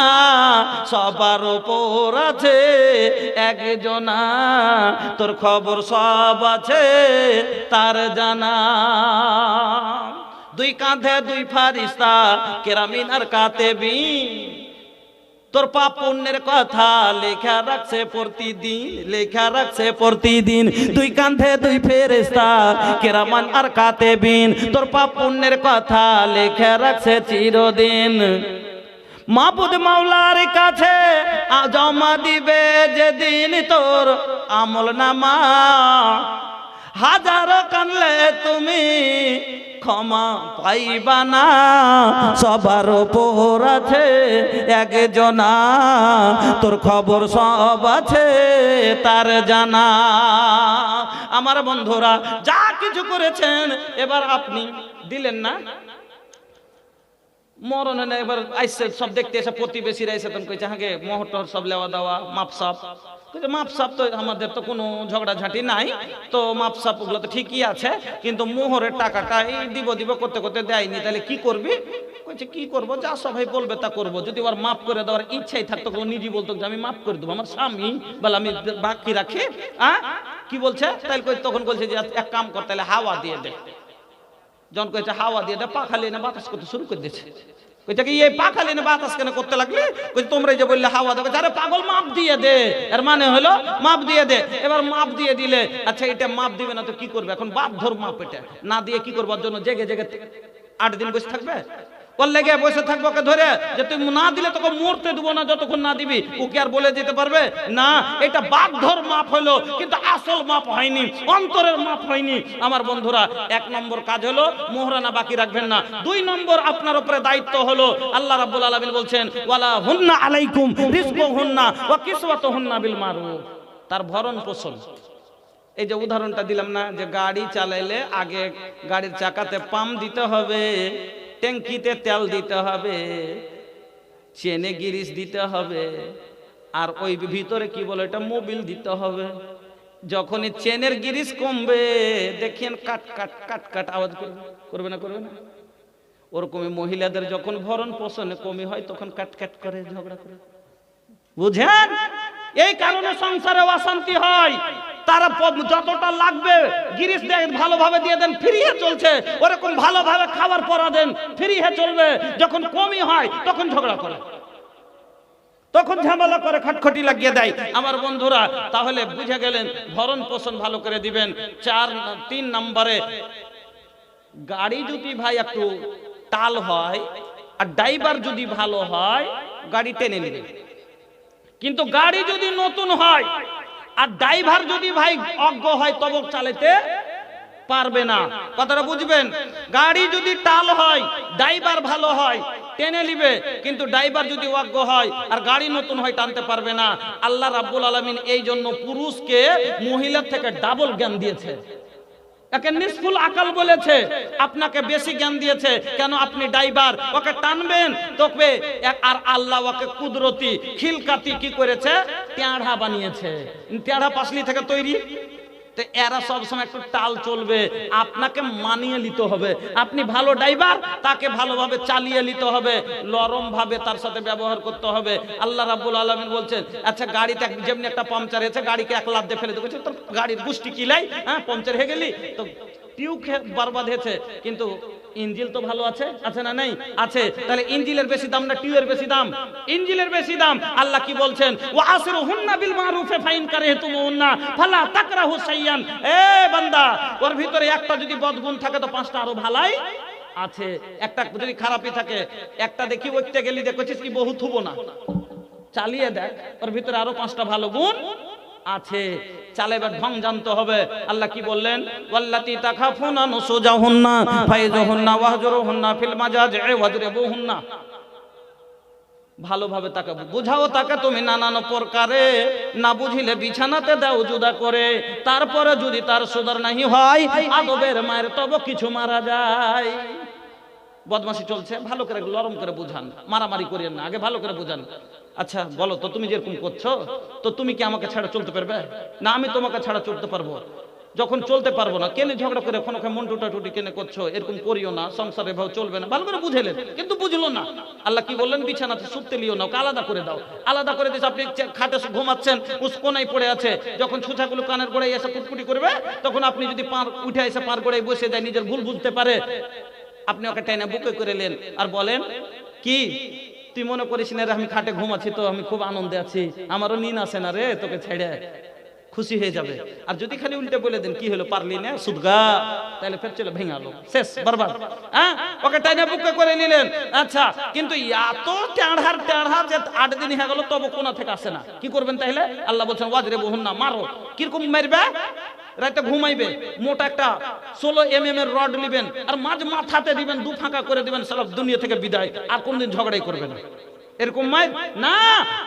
সবার উপর আছে একজনা, তোর খবর সব আছে তার জানা। 2 কাঁধে 2 ফারিস্তা, কেরামিন আর কাতেবিন, তোর পাপ পুণ্যের কথা লেখা রাখছে প্রতিদিন, লেখা রাখছে প্রতিদিন। 2 কাঁধে 2 ফেরেশতা, কেরামান আর কাতেবিন, তোর পাপ পুণ্যের কথা লেখা রাখছে চিরদিন। মাবুদ মাওলার কাছে জমা দিবে যেদিন তোর আমল নামা, হাজারো কানলে তুমি ক্ষমা পাইবা না, সবার উপর আছে একজনা, তোর খবর সব আছে তার জানা। আমার বন্ধুরা, যা কিছু করেছেন এবার আপনি দিলেন না, মরণ হয় না, এবার আইসে সব দেখতে এসে প্রতিবেশীরা এসে তখন কইছে হাঁকে মোহর টহর সব লেওয়া দেওয়া মাপসাপ। মাপসাপ তো আমাদের তো কোনো ঝগড়াঝাঁটি নাই, তো মাপসাপ ওগুলো তো ঠিকই আছে, কিন্তু মোহরের টাকাটা এই দিব দিব করতে করতে দেয়নি, তাহলে কি করবি? কইছে কি করবো, যা সবাই বলবে তা করবো। যদি ওর মাফ করে দেওয়ার ইচ্ছাই থাকতো, নিজেই বলতো যে আমি মাফ করে দেবো, আমার স্বামী বলে আমি বাকি রাখি। কি বলছে তাই? তখন বলছে যে এক কাম কর, তাহলে হাওয়া দিয়ে দে। যখন কইছে হাওয়া দিয়ে দে, পাখা লিয়ে বাতাস করতে শুরু করে দিয়েছে। কইছে কি এই পাখা লিয়ে বাতাস কেন করতে লাগলে? কইছে তোমরা যে বললে হাওয়া দেবে, আরে পাগল মাপ দিয়ে দে, এর মানে হলো মাপ দিয়ে দে। এবার মাপ দিয়ে দিলে, আচ্ছা এটা মাপ দিবে না তো কি করবে? এখন বাধ্যর মাপ, এটা না দিয়ে কি করবার জন্য জেগে জেগে 8 দিন বসে থাকবে? ওর লেগে বসে থাকবো ওকে ধরে যে তুই না দিলে তোকে মরতে দেবো না যতক্ষণ না দিবি। ওকে আর বলে দিতে পারবে না? এটা বাধ্যর মাপ হলো, কিন্তু আসল মাপ হয়নি, অন্তরের মাপ হয়নি। আমার বন্ধুরা, 1 নম্বর কাজ হলো মোহরানা বাকি রাখবেন না। 2 নম্বর আপনার উপরে দায়িত্ব হলো, আল্লাহ রাব্বুল আলামিন বলছেন ওয়ালা হুন্না আলাইকুম রিজকুহুন্না ওয়া কিসওয়াতুহুন্না বিল মারুফ। তার ভরণ পোষণ। এই যে উদাহরণটা দিলাম না, যে গাড়ি চালাইলে আগে গাড়ির চাকাতে পাম্প দিতে হবে, ট্যাঙ্কিতে তেল দিতে হবে, চেনে গিরিশ দিতে হবে, আর ওই ভিতরে কি বলে এটা মোবিল দিতে হবে। যখনই চেনের গিরিশ কমবে দেখেন কাট কাট কাট কাট আওয়াজ করবে না? করবে না? ওরকমই মহিলাদের যখন ভরণ পোষণে কমি হয় তখন কাট কাট করে, ঝগড়া করে। বুঝেন? এই কারণে সংসারে অশান্তি হয়। তারা যতটা লাগবে গিরিশ দেন, ভালোভাবে দিয়ে দেন, ফ্রিয়ে চলছে, ওরকম ভালোভাবে খাবার পরা দেন, ফ্রিয়ে চলবে। যখন কমই হয় তখন ঝগড়া করে, তখন ঝামেলা করে, খটখটি লাগিয়ে দেয়। আমার বন্ধুরা, তাহলে বুঝে গেলেন ভরণ পোষণ ভালো করে দিবেন। 3 নম্বরে, গাড়ি যদি ভাই একটু টাল হয় আর ড্রাইভার যদি ভালো হয় গাড়ি টেনে নেবে, কিন্তু গাড়ি যদি নতুন হয় আর ড্রাইভার যদি ভাই অজ্ঞ হয় তবে চালাতে পারবে না। কথাটা বুঝবেন? গাড়ি যদি টাল হয়, ড্রাইভার ভালো হয়, টেনে নিবে, কিন্তু ড্রাইভার যদি অজ্ঞ হয় আর গাড়ি নতুন হয় টানতে পারবে না। আল্লাহ রাব্বুল আলামিন এই জন্য পুরুষকে মহিলার থেকে ডাবল জ্ঞান দিয়েছে। একে নিসফুল আকল বলেছে, আপনাকে বেশি জ্ঞান দিয়েছে। কেন? আপনি ড্রাইভার, ওকে টানবেন তোকে, আর আল্লাহ ওকে কুদরতি খিলকাতি কি করেছে? টেঁড়া বানিয়েছে। টেঁড়া পাসলি থেকে তৈরি, তো এরা সবসময় একটু টাল চলবে, আপনাকে মানিয়ে নিতে হবে। আপনি ভালো ড্রাইভার, তাকে ভালোভাবে চালিয়ে নিতে হবে, নরম ভাবে তার সাথে ব্যবহার করতে হবে। আল্লাহ রাব্বুল আলামিন বলছেন, আচ্ছা গাড়িতে যেমনি একটা পাংচার হয়েছে, গাড়িকে 1 লাফ দিয়ে ফেলে দিয়েছে, তোর গাড়ির গুষ্টি কিলাই, পাংচার হয়ে গেলি, তো টিউব বরবাদ হয়েছে, কিন্তু ইঞ্জিল তো ভালো আছে, আছে না? নেই, আছে। তাহলে ইঞ্জিলের বেশি দাম না টিউবের বেশি দাম? ইঞ্জিলের বেশি দাম। আল্লাহ কি বলছেন? ওয়া আসরুহুন্না বিল মারুফে ফাইন কারিহতুমুন্না ফালা তাকরাহু শাইয়ান। এ বান্দা, ওর ভিতরে একটা যদি বদগুণ থাকে তো 5টা আরো ভালাই আছে। একটা যদি খারাপই থাকে, একটা দেখি ওইতে গেলি দেখছিস কি বহু থুবো না, চালিয়ে দেখ, ওর ভিতরে আরো 5টা ভালো গুণ আছে। চালাবার ঢং জানতে হবে। আল্লাহ কি বললেন? ওয়াল্লাতি তাখাফুনা নুসুজাহুন্না ফাইজুহুন্না ওয়াহজুরুহুন্না ফিল মাজাজি ওয়াজরিবুহুন্না। ভালোভাবে তাকে বুঝাও, তাকে তুমি নানান প্রকারে, না বুঝিলে বিছানাতে দাও জুদা করে। তারপরে যদি তার সুধার নাহি হয়, আদবের মায়ের তবে কিছু মারা যায়। বদমাশি চলছে, ভালো করে নরম করে বুঝান, মারামারি করিয়েন না, আগে ভালো করে বুঝান। আচ্ছা বলো তো, তুমি যেরকম করছো, তো তুমি কি আমাকে ছাড়া চলতে পারবে? না আমি তোমাকে ছাড়া চলতে পারবো? যখন চলতে পারবো না, কেন ঝগড়া করে ওখানে মন টুটাটুটি কেন করছো? এরকম করিও না, সংসারে ভাব চলবে না। ভালো করে বুঝেলেন, কিন্তু বুঝলো না। আল্লাহ কি বললেন? বিছানাতে শুতে লিও না, ওকে আলাদা করে দাও। আলাদা করে দিয়েছে, আপনি খাটে ঘুমাচ্ছেন, কোনায় পড়ে আছে, যখন ছুঁচাগুলো কানের গোড়ায় এসে কুটকুটি করবে, তখন আপনি যদি উঠে এসে পার গোড়ায় বসে যায়, নিজের ভুল বুঝতে পারে, আপনি ওকে টেনে বুকে করে নেন আর বলেন কি, তুই মনে করিস না রে আমি খাটে ঘুমাচ্ছি, তো আমি খুব আনন্দে আছি, আমারও নিন আসে না রে তোকে ছেড়ে, খুশি হয়ে যাবে। আর যদি খালি উল্টে বলে দেন কি হলো পারলি না সুদগা, তাহলে ফের চলে ভেঙালো, শেষ বরবাদ। ওকে টাইনে বুকে করে নিলেন। আচ্ছা, কিন্তু এত টেঁড়ার যে 8 দিন হয়ে গেল তবু কোনা থেকে আসে না, কি করবেন তাহলে? আল্লাহ বলছেন ওয়াজরিবুহুন্না, মারো। কিরকম মারবে? রাতে ঘুমাইবে, মোটা একটা 16 mm এর রড নিবেন আর মাথাতে দিবেন, 2 ফাঁকা করে দিবেন, সারা দুনিয়া থেকে বিদায়, আর কোনদিন ঝগড়াই করবে না। এরকম মার না।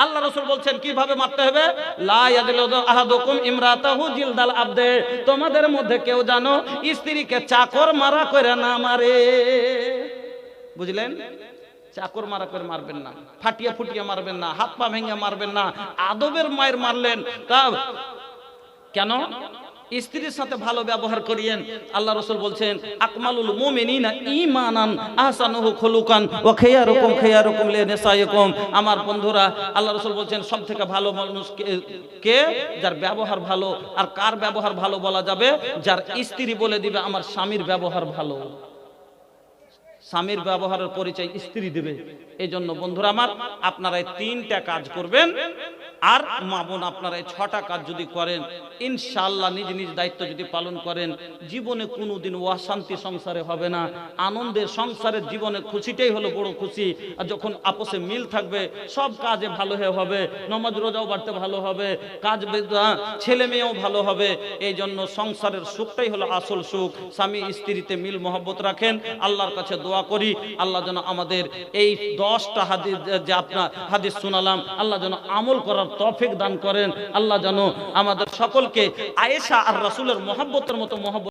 আল্লাহ রাসূল বলছেন কিভাবে মারতে হবে? লা ইয়াজলিদু আহাদুকুম ইমরাতাহু জিলদাল আবদে, তোমাদের মধ্যে কেউ জানো স্ত্রীকে চাকর মারা করে না মারে। বুঝলেন? চাকর মারা করে মারবেন না, ফাটিয়ে ফুটিয়ে মারবেন না, হাত পা ভেঙে মারবেন না, আদবের মায়ের মারলেন। তা কেন? স্ত্রীর সাথে ভালো ব্যবহার করিয়েন। আল্লাহ রাসূল বলছেন আকমালুল মুমিনিনা ঈমানান আহসানুহু খুলুকান ওয়া খায়রুকুম লিনিসাইকুম। আমার বন্ধুরা, আল্লাহ রাসূল বলছেন সবথেকে ভালো মানুষ কে? যার ব্যবহার ভালো। আর কার ব্যবহার ভালো বলা যাবে? যার স্ত্রী বলে দিবে আমার স্বামীর ব্যবহার ভালো। স্বামীর ব্যবহারের পরিচয় স্ত্রী দেবে। এই জন্য বন্ধুরা আমার, আপনারা এই 3টা কাজ করবেন। আর মা বোন, আপনারা এই 6টা কাজ যদি করেন, ইনশাআল্লাহ নিজ নিজ দায়িত্ব যদি পালন করেন, জীবনে কোনোদিন অশান্তি সংসারে হবে না। আনন্দের সংসারের জীবনে খুশিটাই হলো বড় খুশি। আর যখন আপোষে মিল থাকবে, সব কাজে ভালো হবে, নামাজ রোজাও বাড়তে ভালো হবে, কাজ ছেলে মেয়েও ভালো হবে। এই জন্য সংসারের সুখটাই হলো আসল সুখ। স্বামী স্ত্রীতে মিল মহব্বত রাখেন। আল্লাহর কাছে দোয়া করি, আল্লাহ যেন আমাদের এই 10টা হাদিস যে আপনার হাদিস শোনালাম, আল্লাহ যেন আমল করার তৌফিক দান করেন। আল্লাহ যেন আমাদের সকলকে আয়েশা আর রাসূলের মহব্বতের মতো মহব্বত